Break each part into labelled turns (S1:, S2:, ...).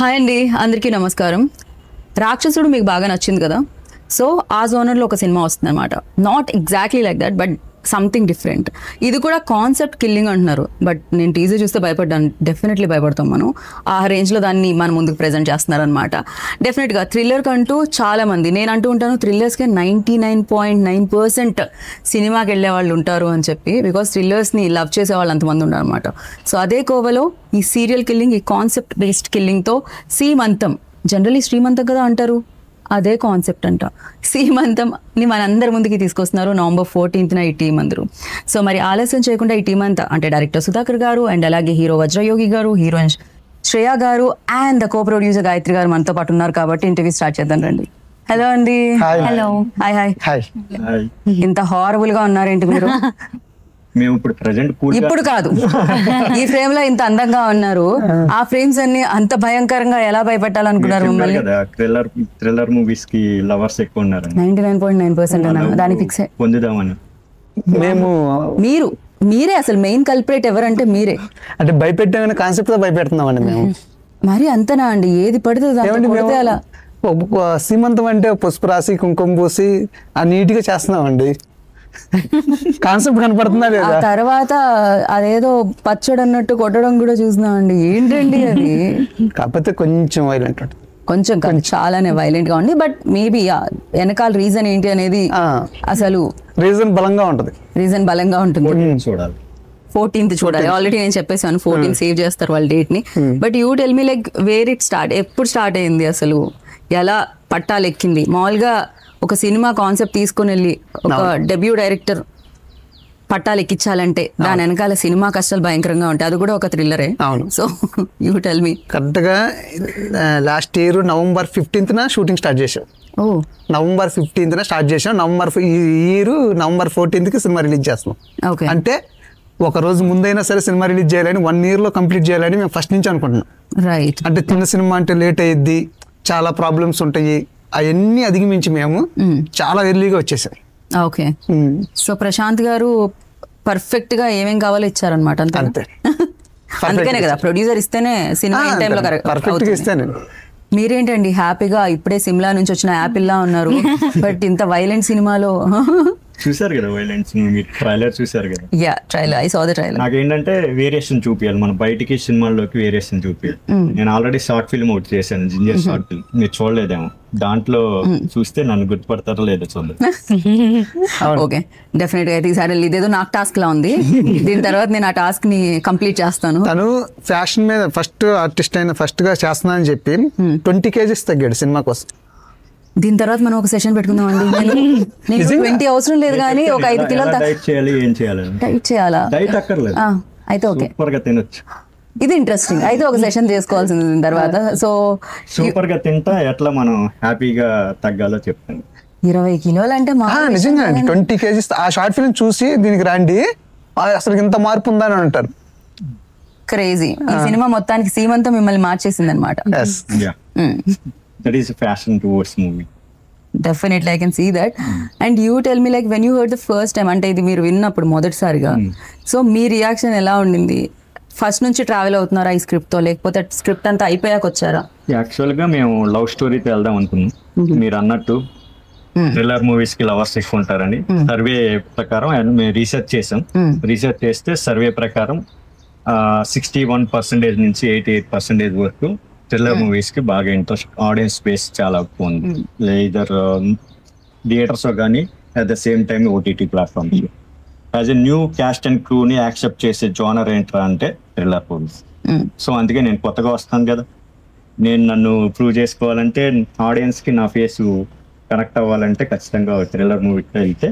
S1: Hi అండి, అందరికీ నమస్కారం. రాక్షసుడు మీకు బాగా నచ్చింది కదా, సో ఆ జోనర్లో ఒక సినిమా వస్తుంది అనమాట. Not exactly like that, but something different. ఇది కూడా కాన్సెప్ట్ కిల్లింగ్ అంటున్నారు, బట్ నేను టీజర్ చూస్తే భయపడ్డాను. డెఫినెట్లీ భయపడతాం మనం. ఆ రేంజ్లో దాన్ని మన ముందుకు ప్రజెంట్ చేస్తున్నారనమాట. డెఫినెట్గా థ్రిల్లర్ కంటూ చాలామంది, నేను అంటూ ఉంటాను థ్రిల్లర్స్కే 99.9% సినిమాకి వెళ్ళే వాళ్ళు ఉంటారు అని చెప్పి, బికాస్ థ్రిల్లర్స్ని లవ్ చేసే వాళ్ళు అంతమంది ఉన్నారు అనమాట. సో అదే కోవలో ఈ సీరియల్ కిల్లింగ్, ఈ కాన్సెప్ట్ బేస్డ్ కిల్లింగ్తో సీమంతం, జనరలీ శ్రీమంతం కదా అంటారు, అదే కాన్సెప్ట్ అంట. సీమంతంని మనందరి ముందుకి తీసుకొస్తున్నారు November 14th ఈ టీం అందరూ. సో మరి ఆలస్యం చేయకుండా ఈ టీం అంతా, అంటే డైరెక్టర్ సుధాకర్ గారు అండ్ అలాగే హీరో వజ్రయోగి గారు, హీరోయిన్ శ్రేయ గారు and the co producer Gayatri గారు మనతో పాటు ఉన్నారు. కాబట్టి ఇంటర్వ్యూ స్టార్ట్ చేద్దాం రండి. హలో అండి. హలో. హాయ్. ఇంత హారబుల్ గా ఉన్నారేంటి మీరు?
S2: మేము ఇప్పుడు ప్రెజెంట్
S1: ఇప్పుడు కాదు, ఈ ఫ్రేమ్ లో ఇంత అందంగా ఉన్నారు. ఆ ఫ్రేమ్స్ అన్ని అంత భయంకరంగా ఎలా భయపెట్టాలనుకున్నారు మిమ్మల్ని?
S2: థ్రిల్లర్ మూవీస్ కి లవర్స్ ఎక్కువ ఉన్నారు.
S1: 99.9% దాన్ని ఫిక్స్
S2: పొందుదామని
S3: మేము
S1: మీరే అసలు మెయిన్ కల్పరేట్ ఎవరంటే మీరే.
S3: అంటే భయపెట్టామనే కాన్సెప్ట్ తో భయపెడుతున్నామండి మేము.
S1: మరి అంతనా అండి? ఏది పడితే అలా
S3: సీమంతం అంటే పసుపు రాసి కుంకుమ పూసి ఆ నీట్ గా చేస్తున్నామండి. కాన్సెప్ట్ కనపడుతుందా లేదా?
S1: తర్వాత అదేదో పచ్చడి అన్నట్టు కొట్టడం కూడా చూస్తున్నామండి. ఏంటండి అది?
S3: కాకపోతే కొంచెం వైలెంట్ ఉంటుంది,
S1: కొంచెం చాలానే వైలెంట్ గా ఉంది. బట్ మేబీ వెనకాల రీజన్ ఏంటి అనేది అసలు
S3: రీజన్ బలంగా ఉంటుంది.
S2: చూడాలి.
S1: 14th చూడాలి. ఆల్రెడీ నేను చెప్పేసాను 14th సేవ్ చేస్తారు వాళ్ళ డేట్ ని. But you tell me like where it start, ఎప్పుడు స్టార్ట్ అయింది అసలు, ఎలా పట్టాలెక్కింది? మామూలుగా ఒక సినిమా కాన్సెప్ట్ తీసుకుని వెళ్ళి ఒక డెబ్యూ డైరెక్టర్ పట్టాలు ఎక్కించాలంటే దాని వెనకాల సినిమా కష్టాలు భయంకరంగా ఉంటాయి. అది కూడా ఒక థ్రిల్లరే.
S3: అవును.
S1: So you tell me.
S3: Correct గా last year November 15th shooting start చేసాం. November 15th స్టార్ట్ చేసాం. ఈ year November 14th cinema release చేస్తున్నాం. అంటే ఒక రోజు ముందైనా సరే సినిమా రిలీజ్ చేయాలని, 1 year లో కంప్లీట్ చేయాలని మేము ఫస్ట్ నుంచి అనుకుంటున్నాం.
S1: రైట్.
S3: అంటే చిన్న సినిమా అంటే లేట్ అయ్యిద్ది, చాలా ప్రాబ్లమ్స్ ఉంటాయి, అవన్నీ అధిగమించి మేము చాలా ఎర్లీగా వచ్చేసాం.
S1: ఓకే. సో ప్రశాంత్ గారు పర్ఫెక్ట్ గా ఏమేం కావాలో ఇచ్చారనమాట.
S3: అంతే.
S1: అందుకనే కదా ప్రొడ్యూసర్ ఇస్తేనే సినిమా ఇన్ టైంలో
S3: పర్ఫెక్ట్ ఇస్తేనే.
S1: మీరేంటండి హ్యాపీగా ఇప్పుడే సిమ్లా నుంచి వచ్చిన యాపిల్ లా ఉన్నారు, బట్ ఇంత వైలెంట్ సినిమాలో
S2: చూసారు కదా వైలెన్స్, మీరు ట్రైలర్ చూసారు కదా?
S1: Yeah, trailer, I saw the trailer.
S2: నాకేంటంటే వేరియేషన్ చూపించాలి, మన బయటికి సినిమాల్లోకి వేరియేషన్ చూపించాలి. నేను ఆల్రెడీ షార్ట్ ఫిల్మ్ ఒకటి చేశాను, జింజర్ షార్ట్ ఫిల్మ్, మీరు చూడలేదేమో. దాంట్లో చూస్తే నన్ను గుర్తుపడతారో లేదో చూడలేదు.
S1: ఓకే, డెఫినెట్ గా. ఈసారి ఇదేదో నాకు టాస్క్ లా ఉంది, దీని తర్వాత నేను ఆ టాస్క్ ని కంప్లీట్ చేస్తాను.
S3: తను ఫ్యాషన్ మీద ఫస్ట్ ఆర్టిస్ట్ అయిన ఫస్ట్ గా చేస్తున్నా అని చెప్పి 20 kgs తగ్గాడు సినిమా కోసం.
S1: దీని తర్వాత మనం ఒక సెషన్ పెట్టుకుందాం అండి. 20 అవసరం లేదు కానీ ఒక 5 కిలోలు
S2: డైట్ చేయాలి. ఏం చేయాలి?
S1: డైట్ చేయాలా?
S2: డైట్ అక్కర్లేదు.
S1: అయితే ఓకే,
S2: సూపర్ గా తినొచ్చు.
S1: ఇది ఇంట్రెస్టింగ్. అయితే ఒక సెషన్ చేసుకోవాల్సింది దీని తర్వాత. సో
S2: సూపర్ గా తింటా ఎట్లా మనం హ్యాపీగా తగ్గాలో చెప్తాను.
S1: 20 కిలోలు అంటే
S3: నిజంగా 20 kgs. ఆ షార్ట్ ఫిల్మ్ చూసి దీనికి రండి, అసలు ఇంత మార్పు ఉందా అని అంటారు.
S1: క్రేజీ. ఈ సినిమా మొత్తానికి సీమంతం మిమ్మల్ని మార్చేసింది అనమాట.
S2: That is a fashion towards movie.
S1: Definitely, I can see that. And you tell me, like when you heard the first time, అంటే ఇది మీరు విన్నప్పుడు మొదటిసారిగా, సో మీ రియాక్షన్ ఎలా ఉండింది? ఫస్ట్ నుంచి ట్రావెల్ అవుతున్నారా ఈ స్క్రిప్ట్ తో, లేకపోతే స్క్రిప్ట్ అంతా అయిపోయాక వచ్చారా?
S2: యాక్చువల్ గా మేము లవ్ స్టోరీతో వెళ్దాం అనుకున్నాం. మీరు అన్నట్టు థ్రిల్లర్ మూవీస్ కి లవర్స్ ఎక్కువ ఉంటారని సర్వే ప్రకారం మేము రీసెర్చ్ చేసాం. రీసెర్చ్ చేస్తే సర్వే ప్రకారం 61% నుంచి 88% వరకు థ్రిల్లర్ మూవీస్ కి బాగా ఇంట్రెస్ట్, ఆడియన్స్ స్పేస్ చాలా ఎక్కువ ఉంది. ఇదర్ థియేటర్స్ కానీ at the same time OTT platforms. As a new cast and క్రూని యాక్సెప్ట్ చేసే జోనర్ ఏంట్రా అంటే థ్రిల్లర్ మూవీస్. సో అందుకే నేను కొత్తగా వస్తాను కదా, నేను నన్ను ప్రూవ్ చేసుకోవాలంటే, ఆడియన్స్ కి నా ఫేస్ కనెక్ట్ అవ్వాలంటే ఖచ్చితంగా థ్రిల్లర్ మూవీకి వెళ్తే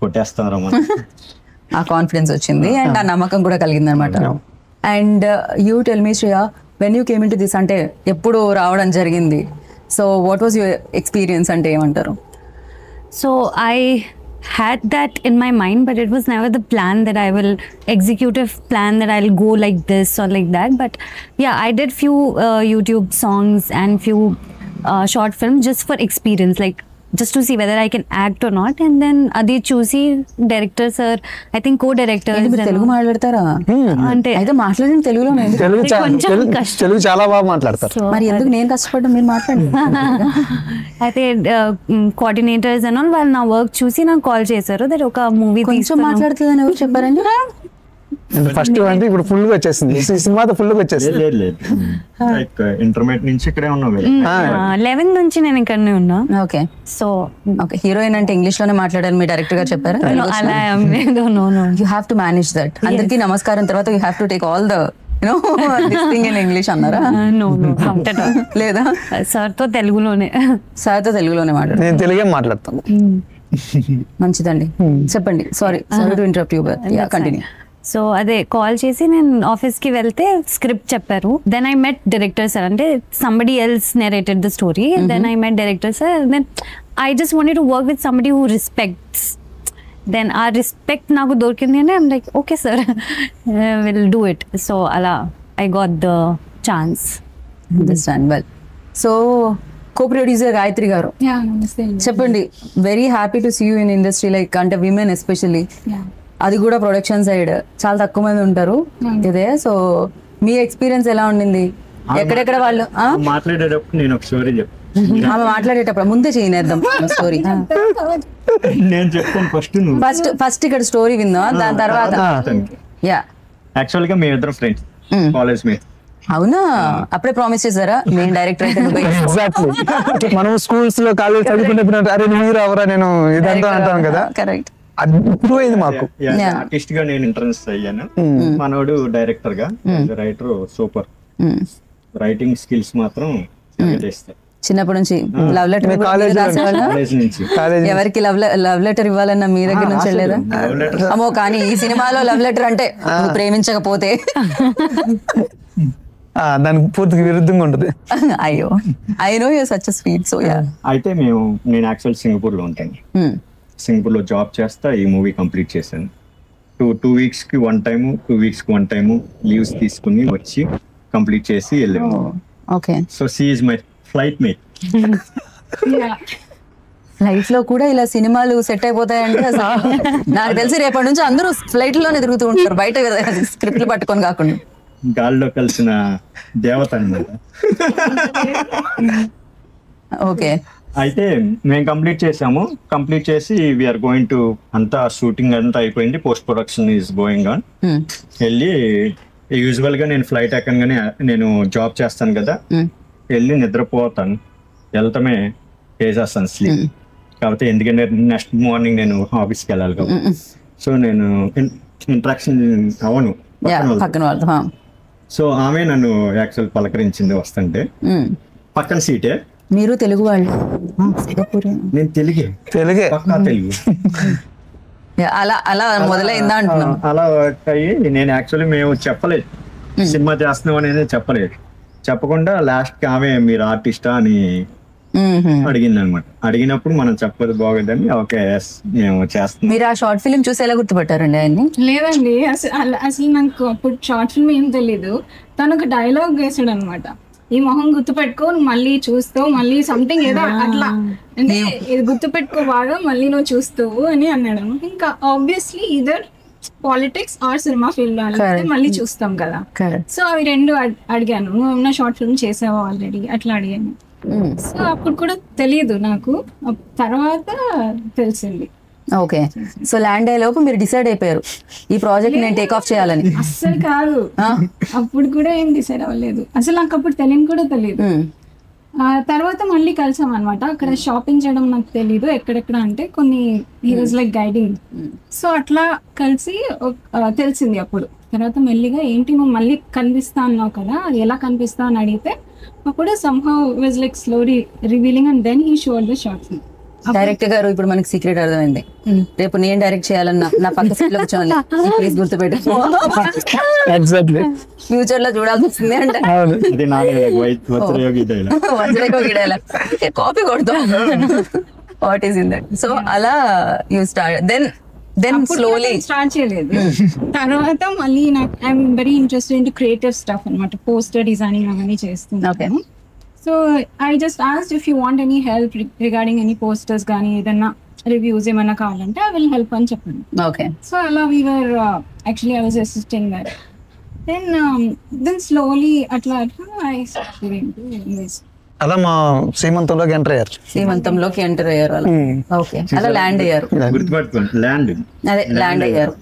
S2: కొట్టేస్తాను మనం.
S1: ఆ కాన్ఫిడెన్స్ వచ్చింది అండ్ ఆ నమ్మకం కూడా కలిగింది అనమాట. And you tell me Shreya, when you came in to this, అంటే ఎప్పుడు రావడం జరిగింది, so what was your experience అంటే ఏమంటారు?
S4: So I had that in my mind, but it was never the plan that I will executive plan that I'll go like this or like that. But yeah, I did few YouTube songs and few short films just for experience. Like just to see whether I can act or not. And then adi chusi director sir, I think co-director
S1: మీరు తెలుగు మాట్లాడతారా?
S4: అంటే
S1: అయితే మాట్లాడిన తెలుగులోనే ఎందుకు?
S3: తెలుగు
S4: కొంచెం
S3: తెలుగు
S4: కష్టం.
S3: తెలుగు చాలా బాగా మాట్లాడతారు.
S4: so
S1: మరి ఎందుకు నేను కష్టపడ్డా మీరు మాట్లాడండి.
S4: అయితే కోఆర్డినేటర్స్ అండ్ ఆల్ వాళ్ళు నా వర్క్ చూసి నాకు కాల్ చేశారు దట్ ఒక మూవీ
S1: కొంచెం మాట్లాడుతుందని ఎవరు చెప్పారండి?
S3: ఫస్ట్ అంటే ఇప్పుడు ఫుల్ గా వచ్చేసింది, ఈ సినిమాతో ఫుల్ గా వచ్చేసింది.
S2: లేదు లైక్ ఇంటర్మీడియట్ నుంచి ఇక్కడే ఉన్నాం కదా.
S4: 11 నుంచి నేను ఇక్కడనే ఉన్నా.
S1: Okay
S4: so
S1: okay. హీరోయిన్ అంటే ఇంగ్లీష్ లోనే మాట్లాడారు మీ డైరెక్టర్ గారు చెప్పారా?
S4: అలా ఏం లేదు. No
S1: you have to manage that. అందరికీ నమస్కారం తర్వాత you have to take all the this thing in English అన్నారా?
S4: నో
S1: లేదా?
S4: సార్ తో తెలుగులోనే.
S1: సార్తో తెలుగులోనే మాట్లాడు.
S3: నేను తెలుగే మాట్లాడతాను.
S1: మంచిదండి, చెప్పండి. Sorry to interrupt you, but yeah continue.
S4: So అదే కాల్ చేసి నేను ఆఫీస్కి వెళ్తే స్క్రిప్ట్ చెప్పారు. Then I met director sir, అంటే somebody else narrated the story. Then I met director sir. Then I just wanted to work with somebody who respects. Then ఆ respect నాకు దొరికింది అని I'm like okay sir, will do it. So అలా I got the chance.
S1: Understand well. So co producer Gayatri గారు, చెప్పండి. Very happy to see you in industry, like అంటే women especially, అది కూడా ప్రొడక్షన్ సైడ్ చాలా తక్కువ మంది ఉంటారు ఇదే. సో మీ ఎక్స్పీరియన్స్ ఎలా ఉండింది? ఎక్కడెక్కడ వాళ్ళు
S2: మాట్లాడేటప్పుడు నేను ఒక స్టోరీ
S1: ఆమె మాట్లాడేటప్పుడు ముందే చేయనేద్దాం స్టోరీ.
S2: నేను చెప్తాను
S1: ఫస్ట్ ఇక్కడ స్టోరీ విందా, దాని తర్వాత యా.
S2: యాక్చువల్ గా మేమిద్దరం ఫ్రెండ్స్ కాలేజ్ మేట్.
S1: అవునా? అప్పుడే ప్రామిస్ చేశారా నేను డైరెక్టర్ అయితే?
S3: ఎగ్జాక్ట్లీ. మనం స్కూల్స్ లో కాలేజ్ చదువుకున్నప్పుడు అరే నువ్వు రావరా నేను ఇదంతా అంటాం కదా.
S1: కరెక్ట్.
S3: ఇప్పుడు అయింది మాకు.
S2: ఆర్టిస్ట్ గా నేను ఇంట్రడ్యూస్ అయ్యాను, మనోడు డైరెక్టర్ గా. రైటర్ సూపర్, రైటింగ్ స్కిల్స్ మాత్రం చేస్తాయి.
S1: చిన్నప్పటి నుంచి లవ్ లెటర్
S2: కాలేజ్ నుంచి.
S1: ఎవరికి లవ్ లెటర్ ఇవ్వాలన్నా మీ దగ్గర నుంచి వెళ్ళలేదా? అమ్మో, కానీ ఈ సినిమాలో లవ్ లెటర్ అంటే నువ్వు ప్రేమించకపోతే
S3: దానికి పూర్తిగా విరుద్ధంగా ఉంటుంది.
S1: అయ్యో, I know you such a sweet. So yeah.
S2: అయితే నేను యాక్చువల్ సింగపూర్ లో ఉంటాను. సింగపూర్ లో జాబ్ చేస్తా ఈ మూవీ కంప్లీట్ చేశాను. 2 weeks కి 1 time 2 weeks కి 1 time లీవ్స్ తీసుకుని వచ్చి కంప్లీట్ చేసి వెళ్ళాము.
S1: Okay.
S2: So she is my flight mate.
S1: Life లో కూడా ఇలా సినిమాలు సెట్ అయిపోతాయంటే అసలు నాకు తెలిసి రేపటి నుంచి అందరూ ఫ్లైట్ లోనే తిరుగుతూ ఉంటారు, బయట స్క్రిప్ట్లు పట్టుకొని కాకుండా.
S2: గాల్లో కలిసిన దేవత అన్నమాట.
S1: ఓకే.
S2: అయితే మేము కంప్లీట్ చేసాము. కంప్లీట్ చేసి వీఆర్ గోయింగ్ టు, అంతా షూటింగ్ అంతా అయిపోయింది, post production is going on. వెళ్ళి యూజువల్ గా నేను ఫ్లైట్ ఎక్కగానే నేను జాబ్ చేస్తాను కదా, వెళ్ళి నిద్రపోతాను, వెళ్తామే వేసేస్తాను స్లీప్. కాకపోతే ఎందుకంటే నెక్స్ట్ మార్నింగ్ నేను ఆఫీస్కి వెళ్ళాలి కాబట్టి. సో నేను ఇంట్రాక్షన్ అవను
S1: పక్కన వాళ్ళతో.
S2: సో ఆమె నన్ను యాక్చువల్ పలకరించింది వస్తుంటే, పక్కన సీటే.
S1: మీరు తెలుగు వాళ్ళు?
S2: నేను తెలుగే పక్కా తెలుగు.
S1: అలా అలా మొదలైందా అంటున్నాను.
S2: అలా అయ్యి నేను యాక్చువల్లీ మేము చెప్పలేదు సినిమా చేస్తున్నాం అనేది చెప్పలేదు. చెప్పకుండా లాస్ట్ కి ఆమె మీరు ఆర్టిస్టా అని అడిగింది అనమాట. అడిగినప్పుడు మనం చెప్పదు బాగోదని ఓకే మేము చేస్తాం.
S1: మీరు ఆ షార్ట్ ఫిల్మ్ చూసి ఎలా గుర్తుపట్టారండి ఆయన్ని?
S5: లేదండి, అసలు నాకు అప్పుడు షార్ట్ ఫిల్మ్ ఏం తెలీదు. తను ఒక డైలాగ్ వేసాడు అనమాట, ఈ మొహం గుర్తుపెట్టుకో, మళ్ళీ చూస్తావు, మళ్ళీ సంథింగ్ ఏదో అట్లా, అంటే ఇది గుర్తుపెట్టుకో బాగా, మళ్ళీ నువ్వు చూస్తావు అని అన్నాడు. ఇంకా obviously either politics or cinema field మళ్ళీ చూస్తాం కదా. సో అవి రెండు అడిగాను, నువ్వు ఏమన్నా షార్ట్ ఫిల్మ్ చేసావా ఆల్రెడీ అట్లా అడిగాను. సో అప్పుడు కూడా తెలియదు నాకు, తర్వాత తెలిసింది.
S1: ఓకే. సో ల్యాండ్ అయ్యేలోపు మీరు డిసైడ్ అయిపోయారు ఈ ప్రాజెక్ట్ నేను టేక్ ఆఫ్ చేయాలని?
S5: అస్సలు కాదు, అప్పుడు కూడా ఏం డిసైడ్ అవ్వలేదు అసలు, నాకు అప్పుడు తెలియని కూడా తెలియదు. తర్వాత మళ్ళీ కలిసాం అనమాట. అక్కడ షాపింగ్ చేయడం నాకు తెలీదు ఎక్కడెక్కడ అంటే, కొన్ని he was like guiding. So అట్లా కలిసి తెలిసింది అప్పుడు. తర్వాత మెల్లిగా ఏంటి నువ్వు మళ్ళీ కనిపిస్తా అన్నావు కదా, అది ఎలా కనిపిస్తా అని అడిగితే అప్పుడు somehow was like slowly revealing and then he showed the short film.
S1: Director గారు ఇప్పుడు మనకి సీక్రెట్ అర్థమైంది, రేపు నేను డైరెక్ట్ చేయాలన్నా నా పక్క సీట్ లో కూర్చోవాలి, ప్లీజ్ గుర్తుపెట్టు. ఫ్యూచర్ లో చూడాల్సి వస్తుంది అంటే కాపీ కొడతాం. What is in that? So అలా you start, then slowly
S5: start చేయలేదు. తర్వాత మళ్ళీ నాకు I'm very interested in creative stuff అనమాట, పోస్టర్ డిజైనింగ్ అవన్నీ చేస్తున్నాను. So so I just asked if you want any help regarding any posters కానీ ఏదైనా రివ్యూస్ ఏమైనా కావాలంటే ఐ విల్ హెల్ప్ అని చెప్పాను.
S1: ఓకే.
S5: సో అలా we are actually I was assisting that. Then slowly అట్లా ఐ
S3: అలా మా సీమంతంలోకి ఎంటర్ అయ్యారు.
S1: శ్రీమంతంలోకి ఎంటర్ అయ్యారు అలా. ఓకే, అలా ల్యాండ్ అయ్యారు.
S2: గుర్తుపెట్టుకోండి, ల్యాండ్
S1: అదే ల్యాండ్ అయ్యారు.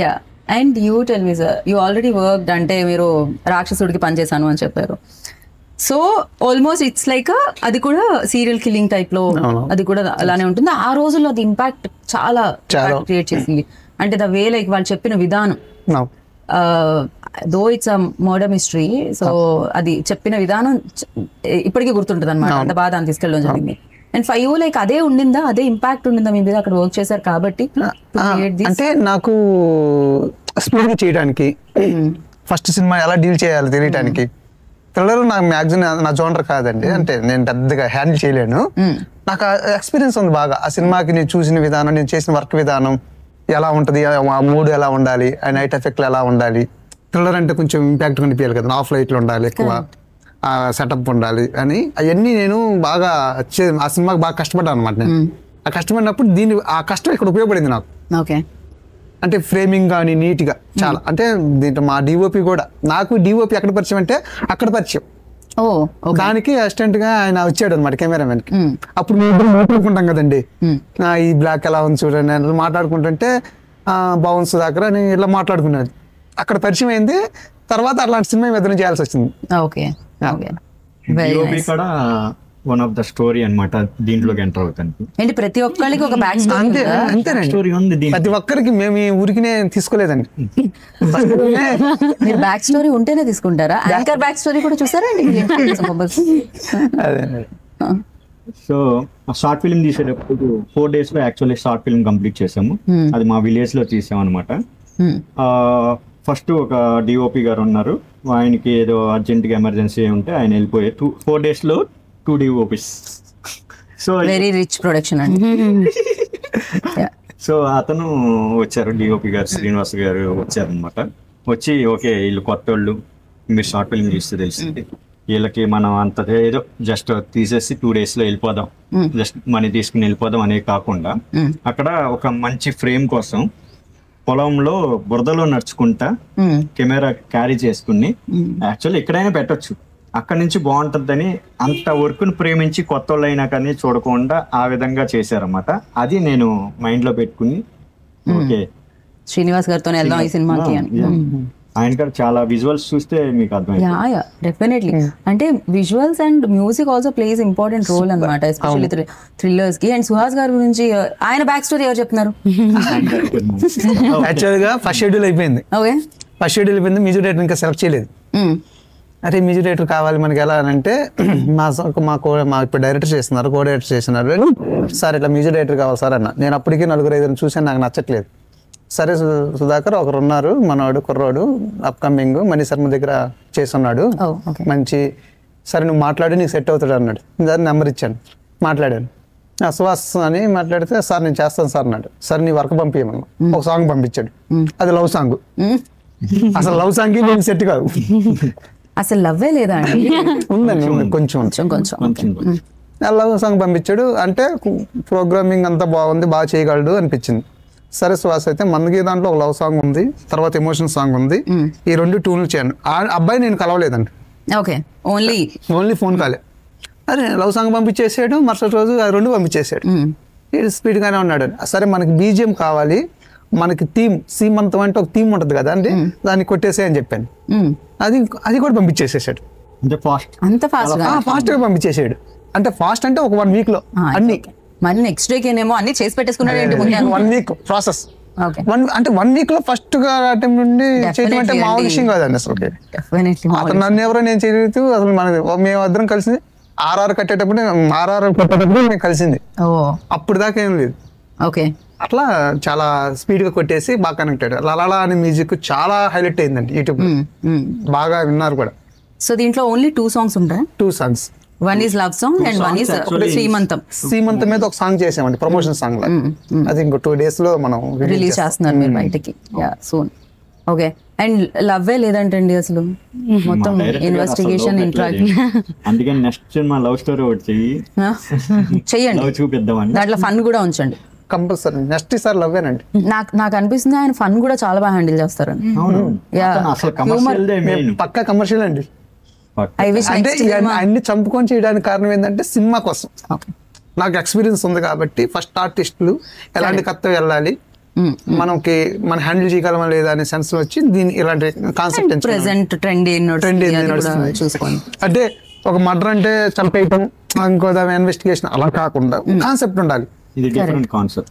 S1: Yeah. And you tell me sir, you already worked, అంటే మీరు రాక్షసుడికి పనిచేశాను అని చెప్పారు. సో ఆల్మోస్ట్ ఇట్స్ లైక్ అది కూడా సీరియల్ కిల్లింగ్ టైప్ లో, అది కూడా అలానే ఉంటుంది. ఆ రోజుల్లో అది ఇంపాక్ట్ చాలా క్రియేట్ చేసింది. అంటే ద వే లైక్ వాళ్ళు చెప్పిన విధానం, though it's a murder mystery, so అది చెప్పిన విధానం ఇప్పటికీ గుర్తుంటుంది అనమాట. అంత బాధ అని తీసుకెళ్ళడం జరిగింది. అండ్ ఫర్ యూ లైక్ అదే ఉండిందా, అదే ఇంపాక్ట్ ఉండిందా మీ మీద అక్కడ వర్క్ చేశారు కాబట్టి?
S3: అంటే నాకు స్పీడ్ చేయడానికి, ఫస్ట్ సినిమా ఎలా డీల్ చేయాలి తెలియడానికి, థ్రిల్లర్ నాకు మ్యాక్సిమం నా జోనర్ కాదండి. అంటే నేను పెద్దగా హ్యాండిల్ చేయలేను. నాకు ఎక్స్పీరియన్స్ ఉంది బాగా. ఆ సినిమాకి నేను చూసిన విధానం, నేను చేసిన వర్క్ విధానం ఎలా ఉంటుంది, ఆ మూడ్ ఎలా ఉండాలి, ఆ నైట్ ఎఫెక్ట్లు ఎలా ఉండాలి. థ్రిల్లర్ అంటే కొంచెం ఇంపాక్ట్ కనిపించాలి కదా, ఆఫ్ లైట్లు ఉండాలి, ఎక్కువ సెటప్ ఉండాలి అని అవన్నీ నేను బాగా ఆ సినిమాకి బాగా కష్టపడ్డాను అనమాట. నేను ఆ కష్టపడినప్పుడు ఆ కష్టం ఇక్కడ ఉపయోగపడింది నాకు.
S1: ఓకే.
S3: అంటే ఫ్రేమింగ్ కానీ నీట్గా చాలా. అంటే దీంట్లో మా డిఓపి కూడా, నాకు డిఓపి ఎక్కడ పరిచయం అంటే అక్కడ పరిచయం. దానికి అసిస్టెంట్ గా ఆయన వచ్చాడు అనమాట, కెమెరామెన్ కి. అప్పుడు మేము మాట్లాడుకుంటాం కదండి, ఈ బ్లాక్ ఎలా ఉంది చూడండి అని మాట్లాడుకుంటుంటే బౌన్స్ దగ్గర నేను ఇలా మాట్లాడుకున్నాను. అక్కడ పరిచయం అయింది. తర్వాత అట్లాంటి సినిమా మీద చేయాల్సి వచ్చింది.
S1: ఓకే.
S2: కూడా వన్ ఆఫ్ ద స్టోరీ అన్నమాట, దీంట్లోకి ఎంటర్ అవుతాను.
S1: ఏంటి ప్రతి ఒక్కరికి ఒక బ్యాక్ స్టోరీ
S3: అంతేనండి. ప్రతి ఒక్కరికి మేము ఈ ఊరికినే తీసుకోలేదండి.
S1: మీరు బ్యాక్ స్టోరీ ఉంటేనే తీసుకుంటారా? యాంకర్ బ్యాక్ స్టోరీ కూడా చూసారా అండి?
S2: సో షార్ట్ ఫిల్మ్ తీసేటప్పుడు 4 days లో యాక్చువల్లీ షార్ట్ ఫిల్మ్ కంప్లీట్ చేసాము. అది మా విలేజ్ లో తీసాం అనమాట. ఫస్ట్ ఒక డిఓపి గారు ఉన్నారు, ఆయనకి ఏదో అర్జెంట్ గా ఎమర్జెన్సీ ఉంటే ఆయన వెళ్ళిపోయారు. 4 days లో 2 DOPs. So
S1: very rich production అండి.
S2: సో అతను వచ్చారు, డిఓపి గారు శ్రీనివాస్ గారు వచ్చారు అనమాట. వచ్చి ఓకే వీళ్ళు కొత్త వాళ్ళు, మీరు షార్ట్ ఫిల్మ్ చూస్తే తెలిసింది, వీళ్ళకి మనం అంత ఏదో జస్ట్ తీసేసి 2 days లో వెళ్ళిపోదాం, జస్ట్ మనీ తీసుకుని వెళ్ళిపోదాం అనేది కాకుండా అక్కడ ఒక మంచి ఫ్రేమ్ కోసం పొలంలో బురదలో నడుచుకుంటా కెమెరా క్యారీ చేసుకుని, యాక్చువల్లీ ఎక్కడైనా పెట్టొచ్చు, అక్కడి నుంచి బాగుంటుందని అంత వర్క్ను ప్రేమించి కొత్త వాళ్ళు అయినా కానీ చూడకుండా ఆ విధంగా చేశారన్నమాట. అది నేను మైండ్ లో పెట్టుకుని ఓకే
S1: శ్రీనివాస్ గారితో వెళ్దాం ఈ సినిమాకి అని.
S2: ఆయన గారు చాలా విజువల్స్ చూస్తే మీకు అర్థమైంది.
S1: డెఫినెట్లీ. అంటే visuals and music also plays important role అనమాట, ఎస్పెషల్లీ థ్రిల్లర్స్ కి. అండ్ సుహాస్ గారి గురించి ఆయన బ్యాక్ స్టోరీ ఎవరు చెప్తున్నారు?
S3: యాక్చువల్ గా ఫస్ట్ షెడ్యూల్ అయిపోయింది.
S1: ఓకే,
S3: ఫస్ట్ షెడ్యూల్ అయిపోయింది, మ్యూజిక్ డైరెక్టర్ ఇంకా సెలెక్ట్ చేయలేదు. అరే మ్యూజిక్ డైరెక్టర్ కావాలి మనకి, ఎలా అని అంటే మా ఇప్పుడు డైరెక్టర్ చేస్తున్నారు, కో డైరెక్టర్ చేస్తున్నారు, సార్ ఇట్లా మ్యూజిక్ డైరెక్టర్ కావాలి సార్ అన్న. నేను అప్పటికే 4-5 చూసాను, నాకు నచ్చట్లేదు. సరే సుధాకర్ ఒకరు ఉన్నారు, మనవాడు కుర్రాడు అప్కమింగ్ మణి శర్మ దగ్గర చేస్తున్నాడు మంచి, సరే నువ్వు మాట్లాడి నీకు సెట్ అవుతాడు అన్నాడు. దాని నెంబర్ ఇచ్చాను, మాట్లాడాను. సుహాస్ అని మాట్లాడితే సార్ నేను చేస్తాను సార్ అన్నాడు. సరే నీ వర్క్ పంపించమన్నా, ఒక సాంగ్ పంపించాడు, అది లవ్ సాంగ్. అసలు లవ్ సాంగ్ నేను సెట్ కాదు,
S1: అసలు లవ్వే లేదా అండి?
S3: ఉందండి కొంచెం. లవ్ సాంగ్ పంపించాడు. అంటే ప్రోగ్రామింగ్ అంతా బాగుంది, బాగా చేయగలడు అనిపించింది. సరే సుహాస్ అయితే మనకి దాంట్లో ఒక లవ్ సాంగ్ ఉంది, తర్వాత ఎమోషన్ సాంగ్ ఉంది, ఈ 2 ట్యూన్లు చేయను. ఆ అబ్బాయి నేను కలవలేదండి,
S1: ఓకే ఓన్లీ
S3: ఫోన్ కాలే. అరే లవ్ సాంగ్ పంపించేసాడు, మరుసటి రోజు ఆ 2 పంపించేసాడు. స్పీడ్ గానే ఉన్నాడు. సరే మనకి బీజిఎం కావాలి, మనకి థీమ్ సీమంతం అంటే ఒక థీమ్ ఉంటుంది కదా అండి, దాన్ని కొట్టేసే అని చెప్పాను. అది కూడా పంపించేసేసాడు.
S1: అంత
S3: ఫాస్ట్ గా పంపించేసాడు. అంటే ఫాస్ట్ అంటే ఒక 1 week లో అన్ని.
S1: మరి నెక్స్ట్ డేకేనేమో అన్ని చేసి పెట్టేసుకున్నాడు.
S3: 1 week ప్రాసెస్. అంటే 1 week లో ఫస్ట్ గా అటెంప్ట్ నుండి చేయడం అంటే మామూలు విషయం కాదండి అసలు. అతను నన్ను ఎవరో నేను చేయలేదు అసలు. మేము ఇద్దరం కలిసింది RR కట్టేటప్పుడు మేము కలిసింది, అప్పుడు దాకా ఏం లేదు.
S1: ఓకే,
S3: అట్లా చాలా స్పీడ్ గా కొట్టేసి బాగా కనెక్ట్ అయ్యాడు. లలా అనే మ్యూజిక్ చాలా హైలైట్ అయిందండి యూట్యూబ్, బాగా విన్నారు కూడా.
S1: సో దీంట్లో ఓన్లీ 2 songs ఉంటాయి?
S3: 2 songs.
S1: One is love song and one is శ్రీమంతం.
S3: శ్రీమంతం మీద ఒక సాంగ్ చేసామండి, ప్రమోషన్ సాంగ్ లాగా. అది ఇంకో 2 days లో మనం
S1: రిలీజ్ చేస్తున్నారు మీరు బయటకి సూన్. ఓకే, అండ్ లవ్వే లేదంటండి అసలు, మొత్తం
S2: మా director గారు
S1: ఇన్వెస్టిగేషన్
S2: అసలు
S1: ఇంట్రాక్ట్.
S2: అందుకని నెక్స్ట్ సినిమా లవ్ స్టోరీ ఒకటి చెయ్యి,
S1: చెయ్యండి,
S2: లవ్ చూపిద్దామని.
S1: దాంట్లో ఫన్ కూడా ఉంచండి.
S3: కంపల్సరీ నెక్స్ట్ ఈసారి లవ్వేనండి.
S1: నాకు అనిపిస్తుంది ఆయన ఫన్ కూడా చాలా బాగా హ్యాండిల్ చేస్తారని.
S2: అవును,
S1: Yeah.
S2: అతను అసలు కమర్షియల్ దే మెయిన్.
S3: పక్కా కమర్షియల్ అండి.
S1: ఐ విష్
S3: అంటే ఇవన్నీ అన్ని చంపుకొని చేయడానికి కారణం ఏంటంటే సినిమా కోసం. నాకు ఎక్స్పీరియన్స్ ఉంది కాబట్టి ఫస్ట్ ఆర్టిస్టులు ఎలాంటి కథతో వెళ్ళాలి, మనకి మన హ్యాండిల్ చేయగలమా లేదా అనే సెన్స్ వచ్చి దీని ఇలాంటి కాన్సెప్ట్
S1: ప్రెసెంట్ ట్రెండ్
S3: నడుస్తుంది.
S1: చూసుకోండి.
S3: అంటే ఒక మర్డర్ అంటే చంపేయటం, ఇంకో ఇన్వెస్టిగేషన్ అలా కాకుండా కాన్సెప్ట్ ఉండాలి.
S2: ఇది డిఫరెంట్ కాన్సెప్ట్.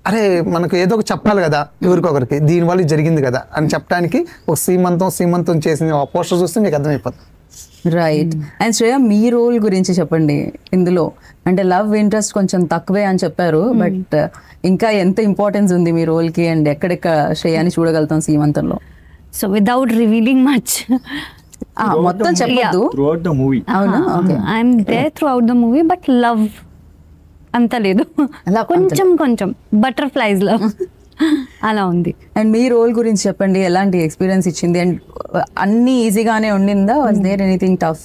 S3: అరే మనకు ఏదో ఒక చెప్పాలి కదా ఎవరికొకరికి, దీనివల్ల ఇది జరిగింది కదా అని చెప్పడానికి ఒక సీమంతం చేసింది ఆ పోస్టర్ చూస్తే మీకు అర్థమైపోతుంది.
S1: రైట్. అండ్ శ్రేయ, మీ రోల్ గురించి చెప్పండి ఇందులో. అంటే లవ్ ఇంట్రెస్ట్ కొంచెం తక్కువే అని చెప్పారు, బట్ ఇంకా ఎంత ఇంపార్టెన్స్ ఉంది మీ రోల్ కి, అండ్ ఎక్కడెక్కడ శ్రేయాని చూడగలుగుతాం సీమంతంలో?
S4: సో వితౌట్ రివీలింగ్ మచ్,
S1: మొత్తం చెప్పొద్దు.
S2: Throughout the movie.
S1: అవునా? Okay.
S4: I'm there throughout the movie, but love అంత లేదు,
S1: Love
S4: కొంచెం బటర్ఫ్లైస్ లవ్ అలా ఉంది.
S1: అండ్ మీ రోల్ గురించి చెప్పండి, ఎలాంటి ఎక్స్పీరియన్స్ ఇచ్చింది, అండ్ అన్ని ఈజీగానే ఉండిందా? Was there anything tough?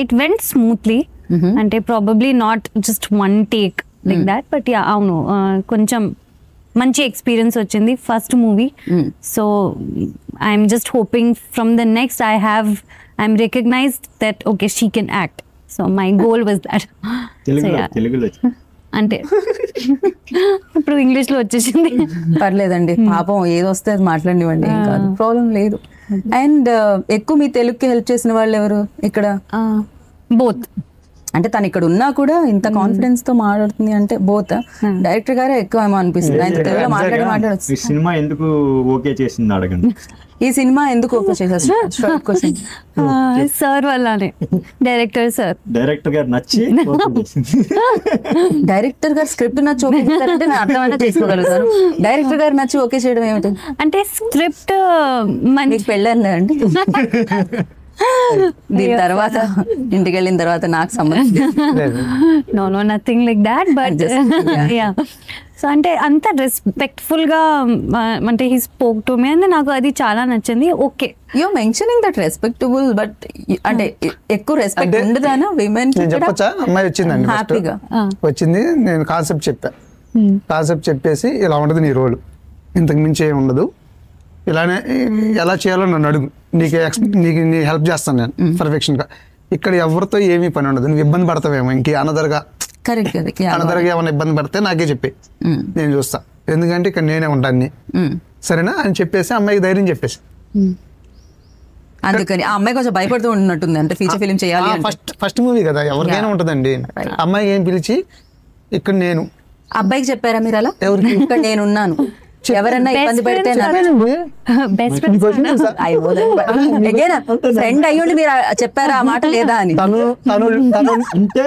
S4: It went smoothly, అంటే probably not just one take like that, but yeah అవును, కొంచెం మంచి ఎక్స్పీరియన్స్ వచ్చింది first movie. So I'm just hoping from the next I'm recognized that okay she can act. So my goal was that.
S2: తెలుగులో
S4: అంటే ఇప్పుడు ఇంగ్లీష్లో వచ్చేసింది.
S1: పర్లేదండి, పాపం ఏదో వస్తే అది మాట్లాడివ్వండి, ఏం కాదు, ప్రాబ్లం లేదు. అండ్ ఎక్కువ మీ తెలుగుకి హెల్ప్ చేసిన వాళ్ళు ఎవరు ఇక్కడ?
S4: బోత్.
S1: అంటే తను ఇక్కడ ఉన్నా కూడా ఇంత కాన్ఫిడెన్స్ తో మాట్లాడుతుంది అంటే బోత్ డైరెక్టర్ గారే ఎక్కువ ఏమో అనిపిస్తుంది. ఆయన తెలుగులో మాట్లాడచ్చు.
S2: ఈ సినిమా ఎందుకు ఓకే చేసింది అడగండి.
S1: ఈ సినిమా ఎందుకు ఓకే చేసేస్తారు?
S4: సార్ వల్లనే, డైరెక్టర్ సార్.
S2: డైరెక్టర్ గారు నచ్చి okay చేసింది.
S1: డైరెక్టర్ గారు స్క్రిప్ట్ నచ్చి ఓకే చేస్తారంటే నేను అర్థమైనా చేసుకోగలుగుతాను. డైరెక్టర్ గారు నచ్చి ఓకే చేయడం ఏమిటి
S4: అంటే స్క్రిప్ట్
S1: మీకు పెళ్ళండి అండి. దీని తర్వాత ఇంటికి వెళ్ళిన తర్వాత నాకు సంబంధం
S4: no nothing like that, but yeah. So అంటే అంత రెస్పెక్ట్ఫుల్ గా అంటే హీ స్పోక్ టు మీ, అంటే నాకు అది చాలా నచ్చింది. Okay,
S1: you mentioning that respectable, but అంటే ఎక్కువ రెస్పెక్ట్ ఉండదానా విమెన్?
S3: నేను చెప్పొచ్చా? అమ్మాయి వచ్చిందండి,
S1: హ్యాపీగా
S3: వచ్చింది, నేను కాన్సెప్ట్ చెప్పా. కాన్సెప్ట్ చెప్పేసి ఇలా ఉండదు నీ రోల్, ఇంతకు మించి ఏమి ఉండదు, ఇలానే ఎలా చేయాలో నన్ను అడుగు, నీకు నీ హెల్ప్ చేస్తాను నేను పర్ఫెక్షన్గా. ఇక్కడ ఎవరితో ఏమీ పని ఉండదు, నువ్వు ఇబ్బంది పడతావేమో ఇంక అనదరగా ఏమైనా ఇబ్బంది పడితే నాకే చెప్పి నేను చూస్తా, ఎందుకంటే ఇక్కడ నేనే ఉంటాను సరేనా అని చెప్పేసి అమ్మాయికి ధైర్యం చెప్పేసి.
S1: అందుకని ఆ అమ్మాయి కొంచెం భయపడుతూ ఉన్నట్టుంది, అంటే ఫీచర్ ఫిల్మ్ చేయాలి.
S3: ఫస్ట్ మూవీ కదా, ఎవరికైనా ఉంటుందండి. అమ్మాయికి ఏం పిలిచి ఇక్కడ నేను
S1: అబ్బాయికి చెప్పారా మీరు అలా?
S3: ఎవరికి?
S1: ఇక్కడ నేనున్నాను, ఎవరన్నా ఇబ్బంది పెడితే
S4: బెస్ట్
S1: ఫ్రెండ్ అయ్యుండి మీరు చెప్పారా ఆ మాట లేదా అని?
S2: అంటే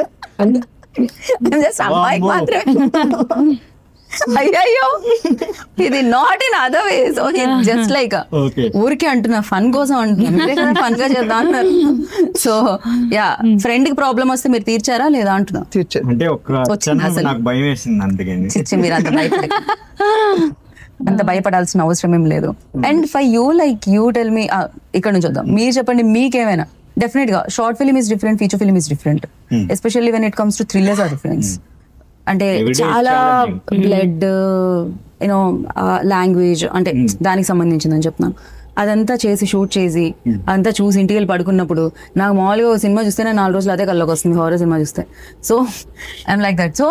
S1: అమ్మాయికి మాత్రమే. అయ్యో, ఇది not in other ways, just like ఊరికే అంటున్నా, ఫన్ కోసం అంటున్నా, ఫన్ గా చేద్దాం అంటున్నారు. సో యా, ఫ్రెండ్ కి ప్రాబ్లం వస్తే మీరు తీర్చారా లేదా అంటున్నా?
S2: అంటే నాకు భయం వేసింది అందుకని.
S1: మీరు అంత భయపడాల్సిన అవసరం ఏం లేదు. And for you like you tell me, ఇక్కడ నుంచి వద్దాం, మీరు చెప్పండి మీకేమైనా. డెఫినెట్ గా short film is different, feature film is different, especially when it comes to thrillers or difference. అంటే చాలా బ్లడ్ యూనో లాంగ్వేజ్ అంటే దానికి సంబంధించిందని చెప్తున్నాను. అదంతా చేసి షూట్ చేసి అంతా చూసి ఇంటికి వెళ్ళి పడుకున్నప్పుడు నాకు మామూలుగా సినిమా చూస్తేనే 4 రోజులు అదే కళ్ళకి వస్తుంది, హారర్ సినిమా చూస్తే. So I'm like that. So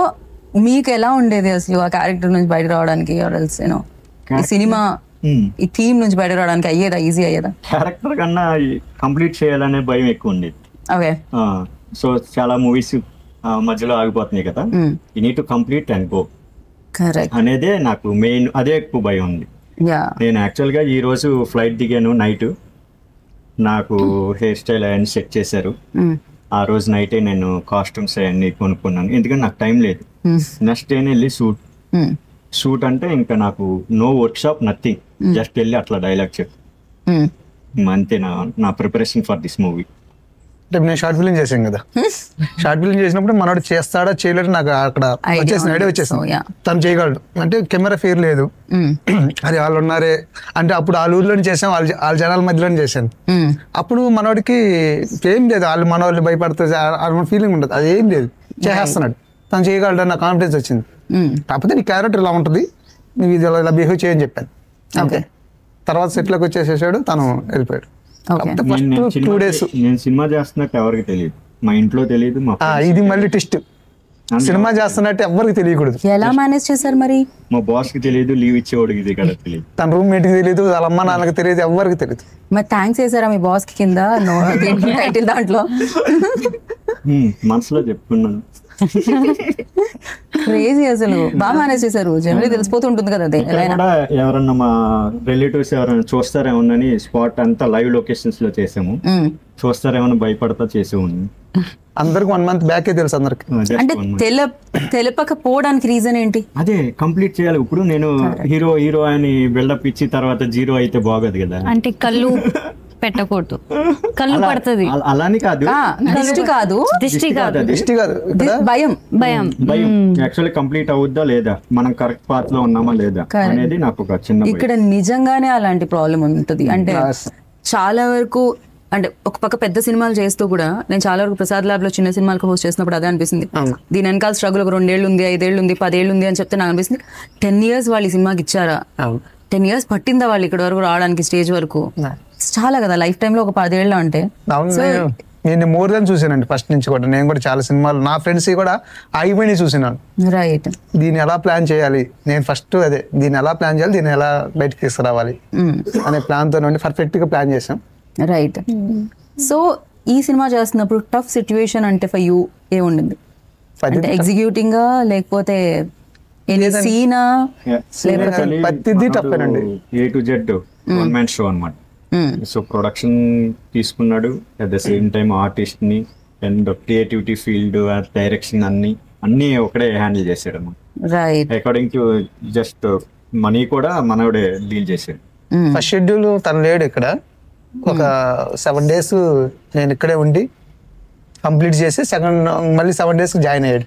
S1: మీకు ఎలా ఉండేది అసలు ఆ క్యారెక్టర్ నుంచి బయట రావడానికి, యూనో ఈ సినిమా ఈ థీమ్ నుంచి బయట రావడానికి అయ్యేదా, ఈజీ అయ్యేదా?
S2: క్యారెక్టర్ కన్నా కంప్లీట్ చేయాలనే భయం ఎక్కువ ఉండేది.
S1: ఓకే.
S2: సో చాలా మూవీస్ మధ్యలో ఆగిపోతున్నాయి కదా, you need to complete and go అనేదే నాకు మెయిన్, అదే ఎక్కువ భయం ఉంది. నేను యాక్చువల్గా ఈ రోజు ఫ్లైట్ దిగాను నైట్, నాకు హెయిర్ స్టైల్ అవన్నీ సెట్ చేశారు. ఆ రోజు నైటే నేను కాస్ట్యూమ్స్ అవన్నీ కొనుక్కున్నాను, ఎందుకంటే నాకు టైం లేదు. నెక్స్ట్ డే వెళ్ళి షూట్ అంటే ఇంకా నాకు no workshop, nothing, just వెళ్ళి అట్లా డైలాగ్ చెప్పు అంతే నా ప్రిపరేషన్ ఫర్ దిస్ మూవీ.
S3: అంటే నేను షార్ట్ ఫిల్మ్ చేశాను కదా, షార్ట్ ఫిల్మ్ చేసినప్పుడు మనోడు చేస్తాడా చేయలేడు నాకు అక్కడ వచ్చేసింది, ఐడియా వచ్చేసింది. తను చేయగలడు అంటే కెమెరా ఫేర్ లేదు, అది వాళ్ళు ఉన్నారే అంటే అప్పుడు వాళ్ళ ఊర్లోనే చేసాం, వాళ్ళ జనాల మధ్యలోనే చేశాను. అప్పుడు మనోడికి ఏం లేదు, వాళ్ళు మనోళ్ళు భయపడుతుంది ఫీలింగ్ ఉండదు, అది ఏం లేదు, చేసేస్తున్నాడు, తను చేయగలడు అన్న కాన్ఫిడెన్స్ వచ్చింది. కాకపోతే నీ క్యారెక్టర్ ఇలా ఉంటుంది, నువ్వు ఇది ఇలా బిహేవ్ చేయని చెప్పాను అంతే. తర్వాత సెట్లోకి వచ్చేసేసాడు, తను వెళ్ళిపోయాడు. ఫస్ట్ 2 days
S2: నేను సినిమా చేస్తున్నట్టు ఎవరికి తెలియదు, మా ఇంట్లో తెలియదు,
S3: ఇది మళ్ళీ ట్విస్ట్, సినిమా చేస్తున్నట్టు ఎవరికి తెలియకూడదు.
S1: ఎలా మేనేజ్ చేశారు మరి?
S2: మా బాస్ కి తెలియదు, లీవ్ ఇచ్చేవాడికి ఇది కదా తెలియదు,
S3: తన రూమ్మేట్ కి తెలియదు, వాళ్ళ అమ్మ నాన్నకి తెలియదు, ఎవరికి తెలియదు.
S1: మరి థ్యాంక్స్ చేశారా మీ బాస్ కి కింద టైటిల్ దాంట్లో?
S2: మనసులో చెప్పుకున్నాను.
S1: క్రేజీ అసలు, బాగా మేనేజ్ చేశారు. జనరల్లీ తెలిసిపోతుంటుంది కదా అదే.
S2: కూడా ఎవరన్నా మా రిలేటివ్స్ ఎవరైనా చూస్తారేమోనని స్పాట్ అంతా లైవ్ లొకేషన్స్ లో చేసాము, చూస్తారేమో భయపడతా చేసేవాడిని.
S3: అందరికి 1 month బ్యాకే తెలుసు అందరికి.
S1: అంటే తెలపకపోవడానికి రీజన్ ఏంటి?
S2: అదే కంప్లీట్ చేయాలి. ఇప్పుడు నేను హీరో అని బిల్డప్ ఇచ్చి తర్వాత 0 అయితే బాగోదు కదా.
S4: అంటే కళ్ళు పెట్టకూడదు, కళ్ళు పడుతుంది.
S2: అలాని కాదు,
S4: దిష్టి కాదు,
S1: భయం.
S2: యాక్చువల్లీ కంప్లీట్ అవుద్దా లేదా, మనం కరెక్ట్ పాత్ లో ఉన్నామా లేదా అనేది నాకు ఒక చిన్న.
S1: ఇక్కడ నిజంగానే అలాంటి ప్రాబ్లం ఉంటుంది. అంటే చాలా వరకు అంటే ఒక పక్క పెద్ద సినిమాలు చేస్తూ కూడా నేను చాలా వరకు ప్రసాద్ ల్యాబ్ లో చిన్న సినిమాలకు హోస్ట్ చేసినప్పుడు అదే అనిపిస్తుంది. దీని వెనకాల స్ట్రగుల్ ఒక 2 ఏళ్ళు ఉంది, 5 ఏళ్ళు ఉంది, 10 ఏళ్ళు ఉంది అని చెప్తే నాకు అనిపిస్తుంది 10 years వాళ్ళు ఈ సినిమాకి ఇచ్చారా, 10 years పట్టిందా వాళ్ళు ఇక్కడ వరకు రావడానికి, స్టేజ్ వరకు. చాలా కదా లైఫ్ టైమ్ లో ఒక 10 ఏళ్ళు అంటే.
S3: నేను మోర్ దాన్ చూసానండి ఫస్ట్ నుంచి కూడా. నేను కూడా చాలా సినిమాలు నా ఫ్రెండ్స్ కూడా ఆగిపోయి చూసినాను.
S1: రైట్,
S3: దీన్ని ఎలా ప్లాన్ చేయాలి, నేను ఫస్ట్ అదే దీన్ని ఎలా ప్లాన్ చేయాలి, దీన్ని ఎలా బయటకు తీసుకురావాలి అనే ప్లాన్ తో పర్ఫెక్ట్ గా ప్లాన్ చేసాం.
S1: రైట్. సో ఈ సినిమా చేస్తున్నప్పుడు టఫ్ సిచ్యువేషన్ అంటే ఫర్ యూ ఏముండింది? అంటే ఎగ్జిక్యూటింగ్ లేకపోతే సీనా?
S3: ప్రతిదీ టఫేనండి.
S2: A to Z 1 man show అన్నమాట. సో ప్రొడక్షన్ తీసుకున్నాడు, at the same time artist ని అండ్ క్రియేటివిటీ ఫీల్డ్, డైరెక్షన్ అన్ని ఒకడే హ్యాండిల్ చేశాడు అన్నమాట.
S1: Right.
S2: According to just money కూడా మనోడే డీల్ చేశాడు.
S3: ఫస్ట్ షెడ్యూల్ తను లేడు ఇక్కడ, ఒక 7 days నేను ఇక్కడే ఉండి కంప్లీట్ చేసి మళ్ళీ 7 days జాయిన్ అయ్యాడు.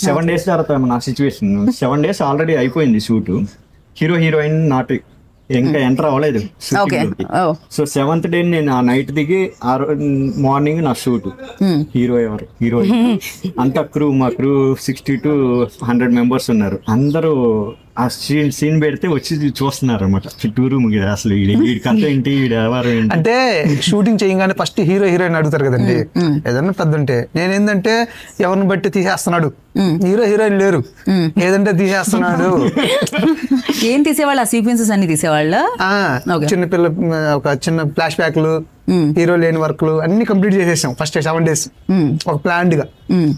S2: 7 days తర్వాత నా సిచ్యువేషన్ 7 days ఆల్రెడీ అయిపోయింది షూట్, హీరోయిన్ నాట్ ఇంకా ఎంటర్ అవ్వలేదు. సో 7th day నేను ఆ నైట్ దిగి మార్నింగ్ నా షూట్. హీరో అంతా మా క్రూ 60 to 100 members ఉన్నారు. అందరూ ఆ సీన్ పెడితే వచ్చి చూస్తున్నారు అనమాట చుట్టూరు. అసలు కథ ఏంటి, ఎవరు ఏంటి
S3: అంటే షూటింగ్ చేయగానే ఫస్ట్ హీరోయిన్ అడుగుతారు కదండి ఏదన్నా పెద్ద ఉంటే. నేనేందంటే ఎవరిని బట్టి తీసేస్తున్నాడు, హీరోయిన్ లేరు, ఏదంటే తీసేస్తున్నాడు.
S1: ఏం తీసేవాళ్ళు? ఆ సీక్వెన్సెస్ అన్ని తీసేవాళ్ళ?
S3: చిన్నపిల్ల ఒక చిన్న ఫ్లాష్ బ్యాక్లు, హీరో లేని వర్క్లు అన్ని కంప్లీట్ చేసేసాం ఫస్ట్ 7 days ఒక ప్లాన్డ్ గా.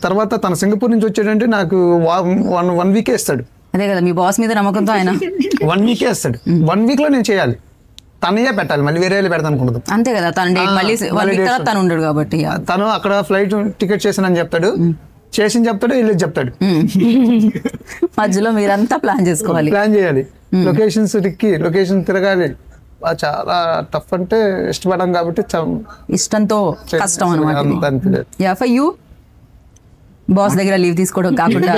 S3: తర్వాత తన సింగపూర్ నుంచి వచ్చాడంటే నాకు 1 week ఇస్తాడు.
S1: అదే కదా మీ బాస్ మీద నమ్మకంతో ఆయన
S3: 1 week ఇస్తాడు. 1 week లో నేను చేయాలి, తనయే పెట్టాలి, మళ్ళీ వేరే పెడతాను అనుకుంటుంది.
S1: అంతే కదా, తన డేట్ మళ్ళీ 1 week తర్వాత తను ఉండడు కాబట్టి.
S3: తను అక్కడ ఫ్లైట్ టికెట్ చేసానని చెప్తాడు, చేసి చెప్తాడు, వెళ్ళి చెప్తాడు.
S1: మధ్యలో మీరంతా ప్లాన్ చేసుకోవాలి,
S3: ప్లాన్ చేయాలి, లొకేషన్ తిరగాలి. చాలా టఫ్. అంటే ఇష్టపడడం కాబట్టి
S1: ఇష్టంతో కష్టం అనమాట. యా, ఫర్ యూ బాస్ దగ్గర లీవ్ తీసుకోవడం కాకుండా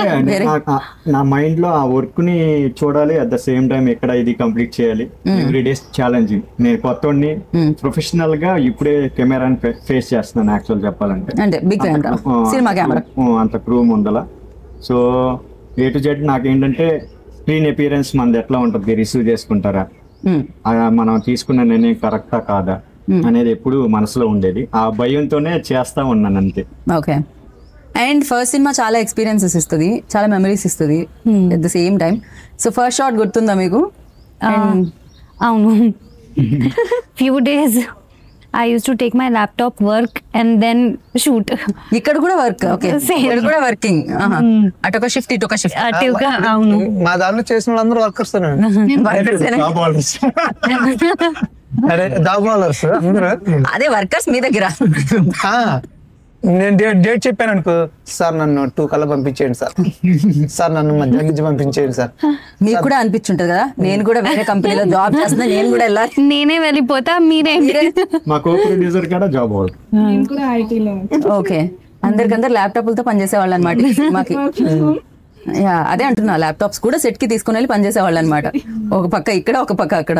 S2: నా మైండ్ లో ఆ వర్క్ ని చూడాలి, అట్ ద సేమ్ టైం ఎక్కడ ఇది కంప్లీట్ చేయాలి. Every days challenging. నేను కొత్తోడిని ప్రొఫెషనల్ గా ఇప్పుడే కెమెరాని ఫేస్ చేస్తున్నాను యాక్చువల్ చెప్పాలంటే.
S1: అంటే బిగ్ కెమెరా, సినిమా కెమెరా
S2: అంత క్రూ ముందల. సో A to Z నాకేంటంటే స్క్రీన్ అపియరెన్స్ మనది ఎట్లా ఉంటుంది, రిసీవ్ చేసుకుంటారా, మనం తీసుకున్న నిర్ణయం కరెక్టా కాదా అనేది ఎప్పుడు మనసులో ఉండేది. ఆ భయంతోనే చేస్తా ఉన్నాను అంతే.
S1: ఓకే. అండ్ ఫస్ట్ సినిమా చాలా ఎక్స్పీరియన్సెస్ ఇస్తుంది, చాలా మెమరీస్ ఇస్తుంది at the same time. So first shot గుర్తుందా మీకు?
S4: అవును. Few days I used to take my laptop, work and then shoot.
S1: ఇక్కడ కూడా వర్క్. ఓకే, ఇక్కడ కూడా వర్కింగ్. అటొక షిఫ్ట్ ఇటొక షిఫ్ట్.
S4: అవును.
S3: మా దాంట్లో చేసిన వాళ్ళందరూ వర్కర్స్.
S1: అదే వర్కర్స్ మీ దగ్గర.
S3: నేను డేట్ చెప్పాను అనుకో, సార్ నన్ను 2 కల్లా పంపించేయండి సార్, సార్ నన్ను మధ్యాహ్నం నుంచి పంపించేయండి సార్.
S1: మీకు కూడా అనిపించుంటది కదా, నేను కూడా వేరే కంపెనీలో జాబ్ చేస్తున్నా, నేను కూడా వెళ్ళాలి.
S4: నేనే వెళ్ళిపోతా, మీరే
S2: మా కో ప్రొడ్యూసర్ కూడా జాబ్ అవ్వాలి.
S5: నేను కూడా ఐటీలో
S1: ఓకే, అందరికందరు ల్యాప్టాప్లతో పనిచేసేవాళ్ళు అనమాట ఈ సినిమాకి. యా, అదే అంటున్నా, ల్యాప్టాప్స్ కూడా సెట్ కి తీసుకుని వెళ్ళి పనిచేసేవాళ్ళు అనమాట, ఒక పక్క ఇక్కడ ఒక పక్క అక్కడ.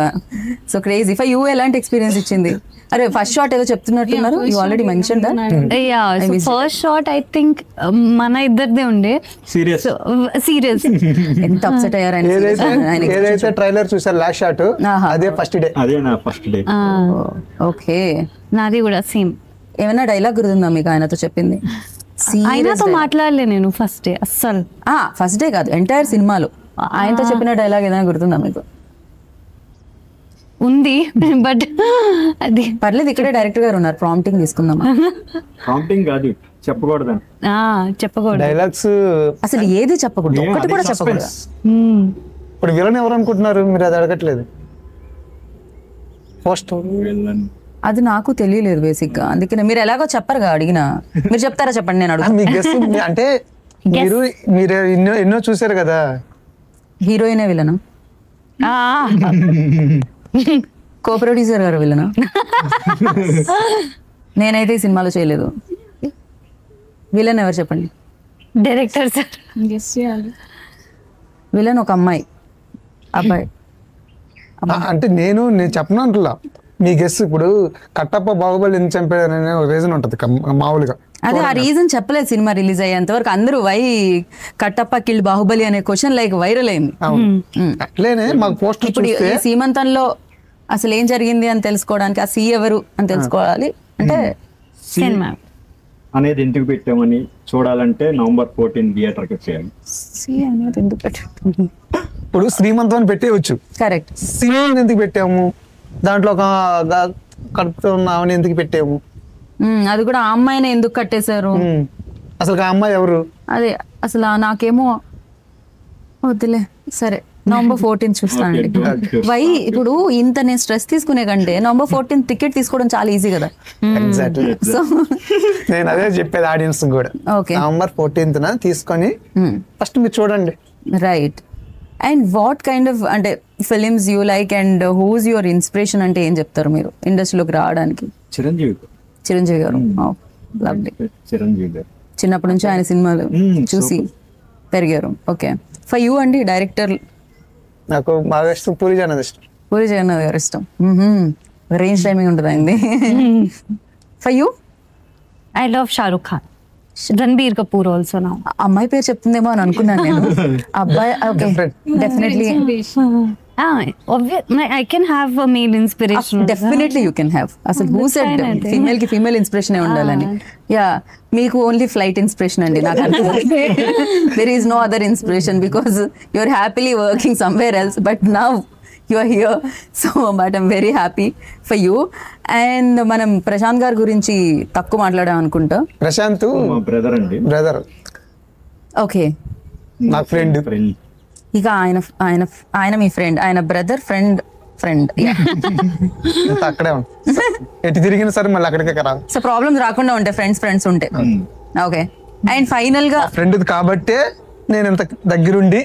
S1: So crazy. ఫర్ యూ ఎలాంటి ఎక్స్పీరియన్స్ ఇచ్చింది? అరే ఫస్ట్ షాట్ ఏదో చెప్తున్నట్టున్నారు, you already mention that.
S4: Yeah, first shot I think మన ఇద్దరిదే ఉండే.
S2: సీరియస్
S4: సీరియస్
S1: ఎంత అప్సెట్ అయ్యారు ఆయన.
S3: ఏదైతే ట్రైలర్ చూసారు లాస్ట్ షాట్, అదే ఫస్ట్ డే.
S2: అదే నా ఫస్ట్ డే.
S1: ఓకే,
S4: నాది కూడా సేమ్.
S1: ఏమైనా డైలాగ్ గుర్తుందా మీకు ఆయనతో చెప్పింది?
S4: ఆయనతో మాట్లాడలే నేను ఫస్ట్ డే అస్సలు.
S1: ఫస్ట్ డే కాదు, ఎంటైర్ సినిమాలో ఆయనతో చెప్పిన డైలాగ్ ఏదైనా గుర్తుందా మీకు?
S4: ఉంది బట్ అది
S1: పర్లేదు, ఇక్కడే డైరెక్టర్ గారు ఉన్నారు, ప్రాంప్టింగ్ తీసుకుందాం.
S2: కాంపింగ్ కాదు, చెప్పకూడదని.
S4: చెప్పకూడదు
S3: డైలాగ్స్
S1: అసలు ఏది చెప్పకూడదు, ఒక్కటి కూడా చెప్పకూడదు.
S3: ఇప్పుడు విలన్ ఎవరు అనుకుంటున్నారు మీరు? అది అడగట్లేదు. ఫస్ట్
S1: అది నాకు తెలియలేదు బేసిక్ గా, అందుకనే మీరు ఎలాగో చెప్పరుగా, అడిగినా మీరు చెప్తారా చెప్పండి, నేను అడుగు.
S3: మీ గెస్ అంటే మీరు ఎన్నో చూసారు కదా.
S1: హీరోయినే విలనా? కో ప్రొడ్యూసర్ గారు విలనా? నేనైతే ఈ సినిమాలో చేయలేదు. విలన్ ఎవరు చెప్పండి?
S4: డైరెక్టర్ సార్
S5: గెస్ చేయాలి.
S1: విలన్ ఒక అమ్మాయి, అబ్బాయి.
S3: అంటే నేను చెప్పను అంటున్నా, మీ గెస్. ఇప్పుడు కట్టప్ప బాహుబలి ఎందుకు చంపాడనే ఒక రీజన్ ఉంటుంది మామూలుగా.
S1: అదే ఆ రీజన్ చెప్పలేదు సినిమా రిలీజ్ అయ్యేంత వరకు. అందరూ వై కట్టప్ప కిల్డ్ బాహుబలి అనే క్వశ్చన్ లైక్ వైరల్ అయింది.
S3: అట్లేనే మాకు పోస్టర్
S1: ఇప్పుడు ఈ సీమంతంలో అసలు ఏం జరిగింది అని తెలుసుకోవడానికి ఆ సీ ఎవరు అని తెలుసుకోవాలి అంటే
S4: సినిమా
S2: అనేది ఎందుకు పెట్టామని చూడాలంటే November 14 థియేటర్ కి వచ్చేయాలి.
S1: సి అనేది ఎందుకు పెట్టారు?
S3: ఇప్పుడు శ్రీమంతం అని పెట్టేయచ్చు.
S1: కరెక్ట్.
S3: సీన్ ఎందుకు పెట్టాము? దాంట్లో ఒక కడుపుతో ఉన్న ఆమెను ఎందుకు పెట్టాము?
S1: అది కూడా ఆ అమ్మాయిని ఎందుకు కట్టేశారు?
S3: అసలు ఆ అమ్మాయి ఎవరు?
S1: అదే అసలు నాకేమో వద్దులే, సరే November 14 చూస్తానండి. వై ఇప్పుడు ఇంత నేను స్ట్రెస్ తీసుకునే కంటే November 14 టికెట్ తీసుకోవడం చాలా ఈజీ కదా.
S3: ఎగ్జాక్ట్లీ.
S1: సో
S3: నేను అదే చెప్పేది ఆడియన్స్ కూడా.
S1: ఓకే,
S3: November 14th తీసుకొని ఫస్ట్ మీరు చూడండి.
S1: Right. And what kind of అంటే films you like and who's your inspiration అంటే ఏం చెప్తారు మీరు ఇండస్ట్రీలోకి రావడానికి?
S2: చిరంజీవి
S1: గారు. లవ్లీ.
S2: చిరంజీవి గారు
S1: చిన్నప్పటి నుంచి ఆయన సినిమాలు చూసి పెరిగారు. ఓకే. ఫర్ యూ అండి డైరెక్టర్?
S3: నాకు బాగా ఇష్టం పూరి జగన్నాథ్ ఇష్టం.
S1: పూరి జగన్నాథ్ గారు ఇష్టం. రేంజ్ టైమింగ్ ఉంటుంది అయింది. For you?
S4: I love Shahrukh Khan, Ranbir Kapoor also. నా
S1: అమ్మాయి పేరు చెప్తుందేమో అని అనుకున్నాను నేను. అబ్బాయి okay, definitely
S4: I can have a male inspiration.
S1: Definitely you can have. అసలు హూ సెడ్ ఫీమేల్ కి ఫీమేల్ ఇన్స్పిరేషన్ ఉండాలని? యా, మీకు ఓన్లీ ఫ్లైట్ ఇన్స్పిరేషన్ అండి నాకు. There is no other inspiration because you are happily working somewhere else but now you are here. So but I'm very happy for you. And మనం ప్రశాంత్ గారి గురించి తక్కువ మాట్లాడాం అనుకుంటా.
S3: ప్రశాంత్
S2: మా బ్రదర్ అండి.
S3: బ్రదర్.
S1: ఓకే,
S3: నా ఫ్రెండ్.
S1: ఇక ఆయన మీ ఫ్రెండ్, ఆయన బ్రదర్ ఫ్రెండ్.
S3: అక్కడే ఎటు తిరిగిన సరే మళ్ళీ అక్కడికే రా.
S1: సో ప్రాబ్లమ్స్ రాకుండా ఉంటాయి ఫ్రెండ్స్ ఉంటే. ఓకే. అండ్ ఫైనల్ గా
S3: ఫ్రెండ్ కాబట్టే నేను ఇంత దగ్గరుండి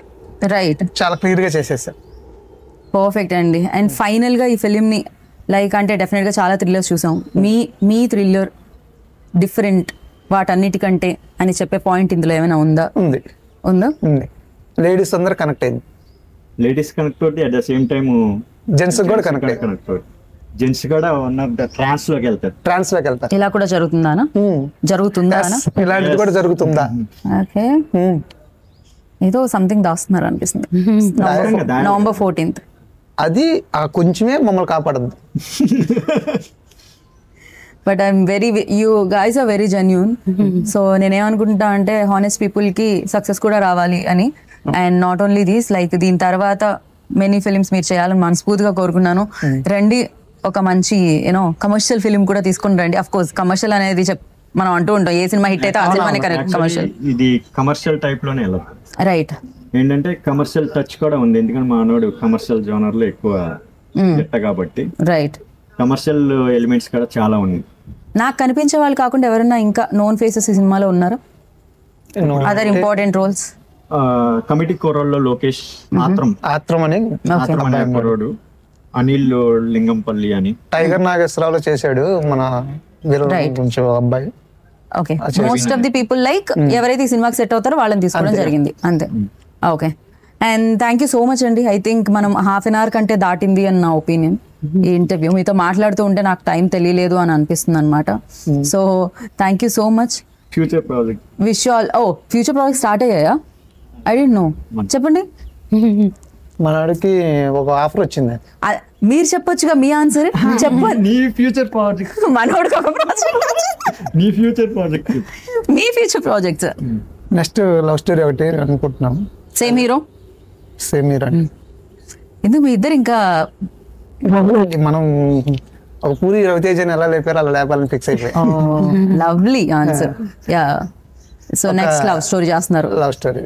S1: రైట్
S3: చాలా క్లియర్ గా చేసేసాను.
S1: పర్ఫెక్ట్ అండి. అండ్ ఫైనల్ గా ఈ ఫిలిం ని లైక్ అంటే డెఫినెట్ గా చాలా థ్రిల్లర్స్ చూసాం. మీ థ్రిల్లర్ డిఫరెంట్ వాటన్నిటికంటే అని చెప్పే పాయింట్ ఇందులో ఏమైనా ఉందా?
S3: ఉంది. లేడీస్ అందరూ కనెక్ట్ అయింది.
S2: లేడీస్ కనెక్ట్ అవుతుంది, at the same time
S3: gents కూడా కనెక్ట్
S2: అవుతుంది. జెంట్స్ కూడా వన్ ఆఫ్ ద ట్రాన్స్ లోకి వెళ్తారు.
S1: ఇలా కూడా జరుగుతుందా?
S3: ఇలాంటిది కూడా జరుగుతుందా?
S1: ఓకే, ఏదో సంథింగ్ దాస్తున్నారు అనిపిస్తుంది. November 14th
S3: అది ఆ కొంచెమే మమ్మల్ని కాపాడదు.
S1: But I'm you guys are very genuine. So నేనేమనుకుంటా అంటే హానెస్ట్ పీపుల్ కి సక్సెస్ కూడా రావాలి అని. And not only these like దీని తర్వాత మెనీ ఫిలిమ్స్ మీరు చేయాలని మనస్ఫూర్తిగా కోరుకున్నాను. రండి, ఒక మంచి యూనో కమర్షియల్ ఫిలిం కూడా తీసుకుని రండి. అఫ్ కోర్స్ కమర్షియల్ అనేది మనం అంటూ ఉంటాం, ఏ సినిమా హిట్ అయితే ఆ సినిమానే కమర్షియల్.
S2: ఇది కమర్షియల్ టైప్ లోనే
S1: రైట్.
S2: ఏంటంటే కమర్షియల్ టచ్ కూడా ఉంది, ఎందుకంటే మా అన్నోడు కమర్షియల్ జోనర్ లో ఎక్కువ కాబట్టి.
S1: రైట్.
S2: కమర్షియల్ ఎలిమెంట్స్ కూడా చాలా ఉన్నాయి.
S1: నాకు కనిపించే వాళ్ళు కాకుండా ఎవరైనా ఇంకా నోన్ ఫేసెస్ ఈ సినిమాలో ఉన్నారా? Other important roles?
S2: కమిటీ కోరల్లో లోకేష్ మాత్రం
S3: ఆత్రం అని
S2: అనే కుర్రోడు, అనిల్ లింగంపల్లి అని.
S3: టైగర్ నాగేశ్వరరావులో చేశాడు మన కొంచెం అబ్బాయి.
S1: Okay, most of the people like ఎవరైతే ఈ సినిమాకి సెట్ అవుతారో వాళ్ళని తీసుకోవడం జరిగింది అంతే. Okay, and thank you so much అండి. ఐ థింక్ మనం హాఫ్ అన్ అవర్ కంటే దాటింది అని నా ఒపీనియన్. ఈ ఇంటర్వ్యూ మీతో మాట్లాడుతూ ఉంటే నాకు టైం తెలియలేదు అని అనిపిస్తుంది అనమాట. So thank you so much.
S2: Future project
S1: wish all. Oh, future project start అయ్యాయా? ఐ డోంట్ నో, చెప్పండి.
S3: మనకి ఒక ఆఫర్ వచ్చింది.
S1: మీరు చెప్పొచ్చుగా మీ ఆన్సర్ చెప్పండి.
S2: నీ ఫ్యూచర్ ప్రాజెక్ట్,
S1: మనోడికి ఒక ప్రాజెక్ట్,
S2: నీ ఫ్యూచర్ ప్రాజెక్ట్,
S1: మీ future projects.
S3: Next love story ఒకటి అనుకుంటున్నాం.
S1: Same hero?
S3: Same hero.
S1: ఎందుకు మీ ఇద్దరు ఇంకా
S3: మనం ఒక పూరి రవితేజని ఎలా లేపారో అలా లేపాలని ఫిక్స్ అయిపోయి.
S1: Lovely answer. Yeah, so next love story చేస్తున్నారు.
S3: లవ్ స్టోరీ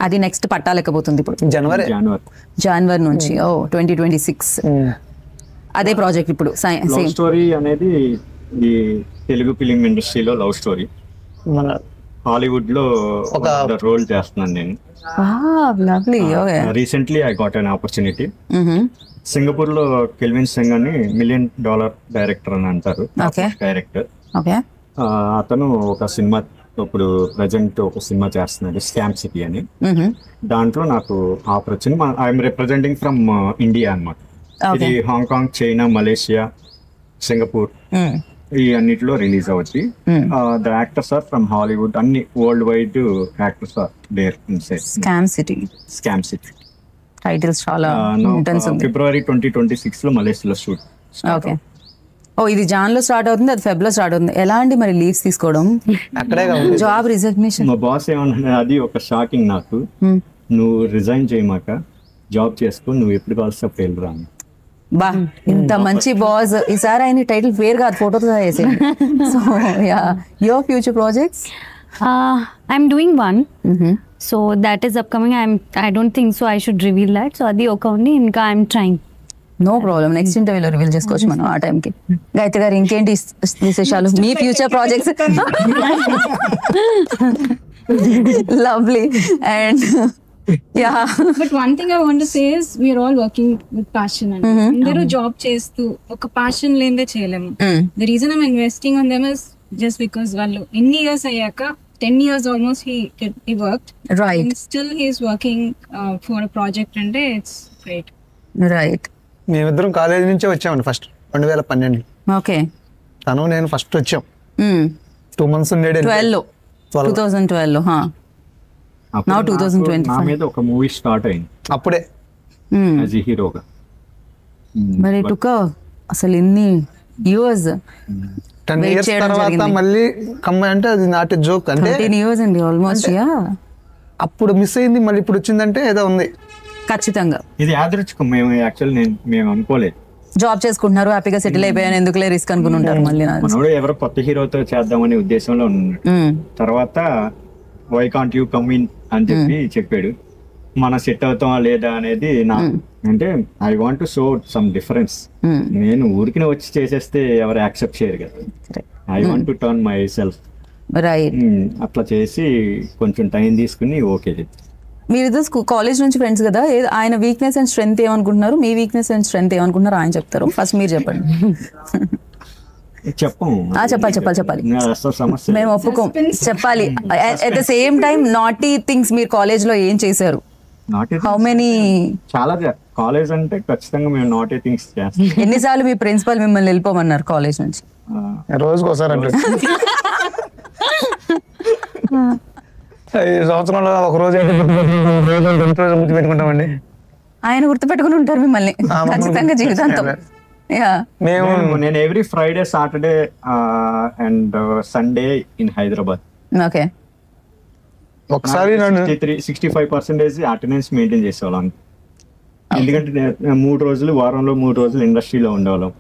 S1: అది నెక్స్ట్ పట్టాలేకపోతుంది ఇప్పుడు
S3: జనవరి
S1: జనవరి నుంచి. ఓ 2026 అదే ప్రాజెక్ట్ ఇప్పుడు.
S2: లవ్ స్టోరీ అనేది ఈ తెలుగు ఫిలిం ఇండస్ట్రీలో లవ్ స్టోరీ.
S3: మన
S2: హాలీవుడ్ లో ఒక రోల్ చేస్తున్నాను నేను.
S1: Lovely. Okay,
S2: recently I got an opportunity. Singapore లో కెల్విన్ సింగ్ అని $1 million డైరెక్టర్ అని అంటారు, డైరెక్టర్.
S1: ఓకే,
S2: అతను ఒక సినిమా ఇప్పుడు ప్రజెంట్ ఒక సినిమా చేస్తున్నాడు, స్కామ్ సిటీ అని. దాంట్లో నాకు ఆఫర్ వచ్చింది. ఐఎమ్ రిప్రజెంటింగ్ ఫ్రమ్ ఇండియా అన్నమాట. ఇది హాంకాంగ్, చైనా, మలేషియా, సింగపూర్ ఈ అన్నిటిలో రిలీజ్ అవుతుంది. The actors are from Hollywood, అన్ని world wide actors are there inside
S1: scam city.
S2: Scam city
S1: titles చాలా ఇంటెన్స్ ఉంది.
S2: ఫిబ్రవరి 2026 లో మలేషియాలో షూట్.
S1: ఓకే, ఓ ఇది జాన్ లో స్టార్ట్ అవుతుంది, అది ఫెబ్ లో స్టార్ట్ అవుతుంది. ఎలా అండి మరి లీవ్స్ తీసుకోవడం?
S3: అక్కడే
S1: జాబ్ రిజగ్నేషన్.
S2: మా బాస్ ఏమన్నా, అది ఒక షాకింగ్ నాకు. నువ్వు రిజైన్ చేయమాక, జాబ్ చేసుకో, నువ్వు ఎప్పుడు కావాల్సి అప్పుడు వెళ్ళరా.
S1: బా, ఇంత మంచి బాస్. ఈసారి ఆయన టైటిల్ పేరు కాదు, ఫోటోతో వేసేయండి. So yeah, your future projects?
S4: I'm doing one. So that is upcoming. I don't think so I should reveal that. So adi oka undi inka I'm trying.
S1: No problem, next ఇంటర్వ్యూలో reveal చేసుకోవచ్చు మనం ఆ టైంకి. గాయత్రి గారు, ఇంకేంటి విశేషాలు మీ future projects? Lovely. And yeah,
S5: but one thing I want to say is we are all working with passion అండి. అందరూ జాబ్ చేస్తూ ఒక ప్యాషన్ లేనిదే చేయలేము. The reason I'm investing on them is just because వాళ్ళు ఎన్ని ఇయర్స్ అయ్యాక 10 years almost he worked,
S1: right,
S5: and still he is working for a project and it's great.
S1: Right.
S3: మేమిద్దరం కాలేజ్ నుంచే వచ్చామండి ఫస్ట్ 2012.
S1: ఓకే,
S3: తను నేను ఫస్ట్ వచ్చాం. 2 months ఉండేది
S1: 2012. Now 2025.
S2: నా మీద ఒక మూవీ స్టార్ట్ అయింది
S3: అప్పుడే
S2: యాజ్ ఏ హీరోగా.
S1: మరి టుక అసలు ఎన్ని ఇయర్స్
S3: 10 years తర్వాత మళ్ళీ కమ్మాయి అంటే అది నాట్ ఎ జోక్. అంటే
S1: 13 years అండి ఆల్మోస్ట్. యా,
S3: అప్పుడు మిస్ అయింది, మళ్ళీ ఇప్పుడు వచ్చిందంటే ఏదో ఉంది
S1: ఖచ్చితంగా.
S2: ఇది యాదృచ్ఛికం. మేము అనుకోలేదు.
S1: జాబ్ చేసుకుంటున్నారు, హ్యాపీగా సెటిల్ అయిపోయాను, ఎందుకులే రిస్క్ అనుకుని ఉంటారు. మళ్ళీ
S2: మనోడు ఎవరో కొత్త హీరోతో చేద్దామనే ఉద్దేశంలో ఉన్నాడు. తర్వాత why can't you come in అని చెప్పాడు. మన సెట్ అవుతామా లేదా అనేది నా, అంటే I want to show some difference. నేను ఊరికినే వచ్చి చేసేస్తే ఎవరు యాక్సెప్ట్ చేయరు కదా. I want to turn myself.
S1: Right.
S2: అట్లా చేసి కొంచెం టైం తీసుకుని ఓకే చెప్పి.
S1: మీరిద్దరు కాలేజ్ నుంచి ఫ్రెండ్స్ కదా, ఆయన వీక్నెస్ అండ్ స్ట్రెంగ్త్ ఏమనుకుంటున్నారు, మీ వీక్నెస్ అండ్ స్ట్రెంగ్త్ ఏమనుకుంటున్నారు ఆయన చెప్తారు. ఫస్ట్ మీరు చెప్పండి. చెప్పాలి. మేము ఒప్పుకోం, చెప్పాలి. At the same time naughty things మీరు కాలేజ్ లో ఏం చేశారు? How many?
S2: చాలా కాలేజ్ అంటే ఖచ్చితంగా మేము నాటీ థింగ్స్ చేస్తాం.
S1: ఎన్నిసార్లు మీ ప్రిన్సిపల్ మిమ్మల్ని వెళ్ళిపోమన్నారు కాలేజ్ నుంచి?
S3: రోజుకోసారి అంటే 5 సంవత్సరంలో ఒక రోజు 2 రోజులు గుర్తు పెట్టుకుంటామండి.
S1: ఆయన గుర్తు పెట్టుకుని ఉంటారు మిమ్మల్ని ఖచ్చితంగా జీవితాంతం.
S2: నేను every Friday, Saturday and Sunday in Hyderabad.
S1: Okay,
S3: ఒకసారి
S2: 65% అటెండెన్స్ మెయింటైన్ చేసేవాళ్ళం. ఎందుకంటే 3 రోజులు వారంలో 3 రోజులు ఇండస్ట్రీలో ఉండేవాళ్ళం.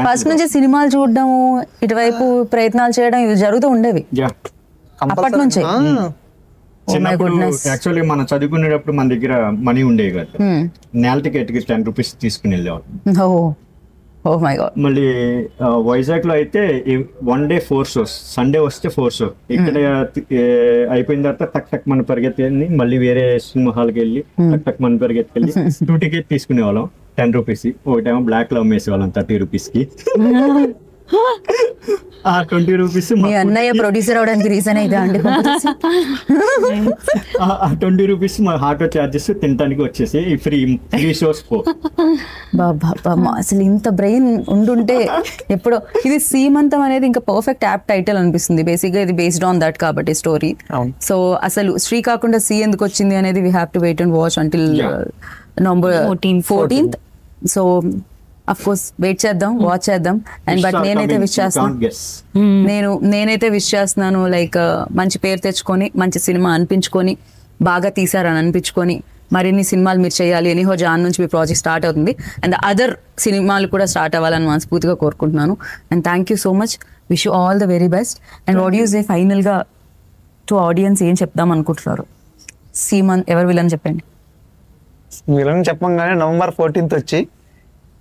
S1: ఫస్ట్ నుంచి సినిమాలు చూడడము, ఇటువైపు ప్రయత్నాలు చేయడం ఇవి జరుగుతూ ఉండేవి అప్పటి నుంచి.
S2: యాక్చువల్లీ మనం చదువుకునేటప్పుడు మన దగ్గర మనీ ఉండేవి కదా. నెల టికెట్ కి 10 రూపీస్ తీసుకుని వెళ్ళేవాళ్ళం.
S1: Oh my god.
S2: మళ్ళీ వైజాగ్ లో అయితే 1 day 4 shows, సండే వస్తే 4 show. ఇక్కడ అయిపోయిన తర్వాత టక్ టక్ మన పరిగెత్తి మళ్ళీ వేరే సినిమా హాల్కి వెళ్ళి టక్ టక్ మన పరిగెత్తి 2 tickets తీసుకునే వాళ్ళం 10 rupees. ఒకటేమో బ్లాక్ లో అమ్మేసే వాళ్ళం 30 rupees కి. ఆ 20 rupees
S1: మీ అన్నయ్య ప్రొడ్యూసర్ అవడానికి రీజన్ అయితే అండి.
S2: ఆ 20 rupees మా ఆటో చార్జెస్ తినడానికి వచ్చేసి ఫ్రీ షోస్
S1: బాబా అసలు ఇంత బ్రెయిన్ ఉండుంటే ఎప్పుడో. ఇది సీమంతం అనేది ఇంకా పర్ఫెక్ట్ యాప్ టైటిల్ అనిపిస్తుంది. బేసిక్గా ఇది బేస్డ్ ఆన్ దట్ కాబట్టి స్టోరీ. సో అసలు శ్రీ కాకుండా సి ఎందుకు వచ్చింది అనేది we have to wait and watch until November 14th. So of course wait చేద్దాం, వాచ్ చేద్దాం. అండ్ బట్ నేనైతే విష్ చేస్తున్నాను, నేనైతే విష్ చేస్తున్నాను లైక్ మంచి పేరు తెచ్చుకొని మంచి సినిమా అనిపించుకొని బాగా తీసారని అనిపించుకొని మరిన్ని సినిమాలు మీరు చేయాలి. ఎనీహో జాన్ నుంచి మీ ప్రాజెక్ట్ స్టార్ట్ అవుతుంది అండ్ అదర్ సినిమాలు కూడా స్టార్ట్ అవ్వాలని మనస్ఫూర్తిగా కోరుకుంటున్నాను. And thank you so much. Wish you all the very best. And what you say ఫైనల్గా టు ఆడియన్స్ ఏం చెప్దాం అనుకుంటున్నారు? సీమన్ ఎవరు విలన్ చెప్పండి.
S3: విలన్ చెప్పంగానే November 14th వచ్చి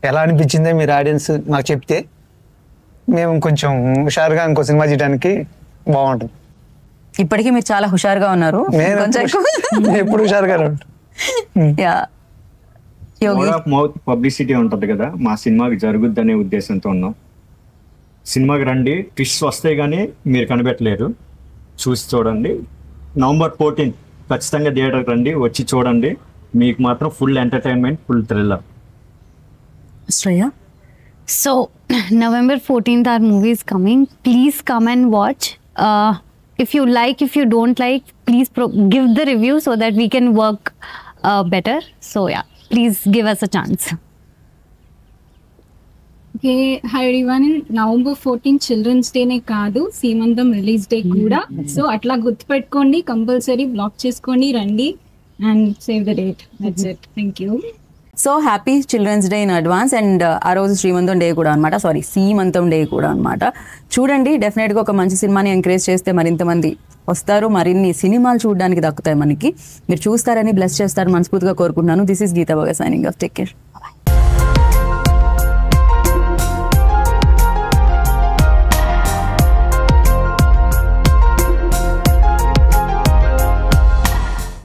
S3: ఎలా అనిపించిందే మీరు ఆడియన్స్ మాకు చెప్తే మేము కొంచెం హుషారుగా ఇంకో సినిమా చేయడానికి బాగుంటుంది.
S1: ఇప్పటికీ మీరు చాలా హుషారుగా ఉన్నారు.
S3: ఎప్పుడు హుషారుగా
S2: మౌత్ పబ్లిసిటీ ఉంటది కదా, మా సినిమాకి జరుగుద్ది అనే ఉద్దేశంతో ఉన్నాం. సినిమాకి రండి, ట్విస్ట్ వస్తాయి కానీ మీరు కనిపెట్టలేరు. చూసి చూడండి. November 14th ఖచ్చితంగా థియేటర్కి రండి, వచ్చి చూడండి. మీకు మాత్రం full entertainment, full thriller.
S1: Shreya?
S4: So, November 14th, our movie is coming. Please come and watch. If you like, if you don't like, please give the review so that we can work better. So, yeah, please give us a chance.
S5: Okay, hi everyone. November 14th children's డేనే కాదు, సీమంతం release day కూడా. So అట్లా గుర్తుపెట్టుకోండి, compulsory block చేసుకోండి, రండి and save the date. That's it. Thank you.
S1: So happy children's day in advance. And ఆ రోజు శ్రీమంతం డే కూడా అనమాట, సీమంతం డే కూడా అనమాట. చూడండి, డెఫినెట్గా ఒక మంచి సినిమాని ఎంకరేజ్ చేస్తే మరింతమంది వస్తారు, మరిన్ని సినిమాలు చూడడానికి దక్కుతాయి మనకి. మీరు చూస్తారని, బ్లెస్ చేస్తారని మనస్ఫూర్తిగా కోరుకుంటున్నాను. This is Geeta Bhagat signing off. Take care.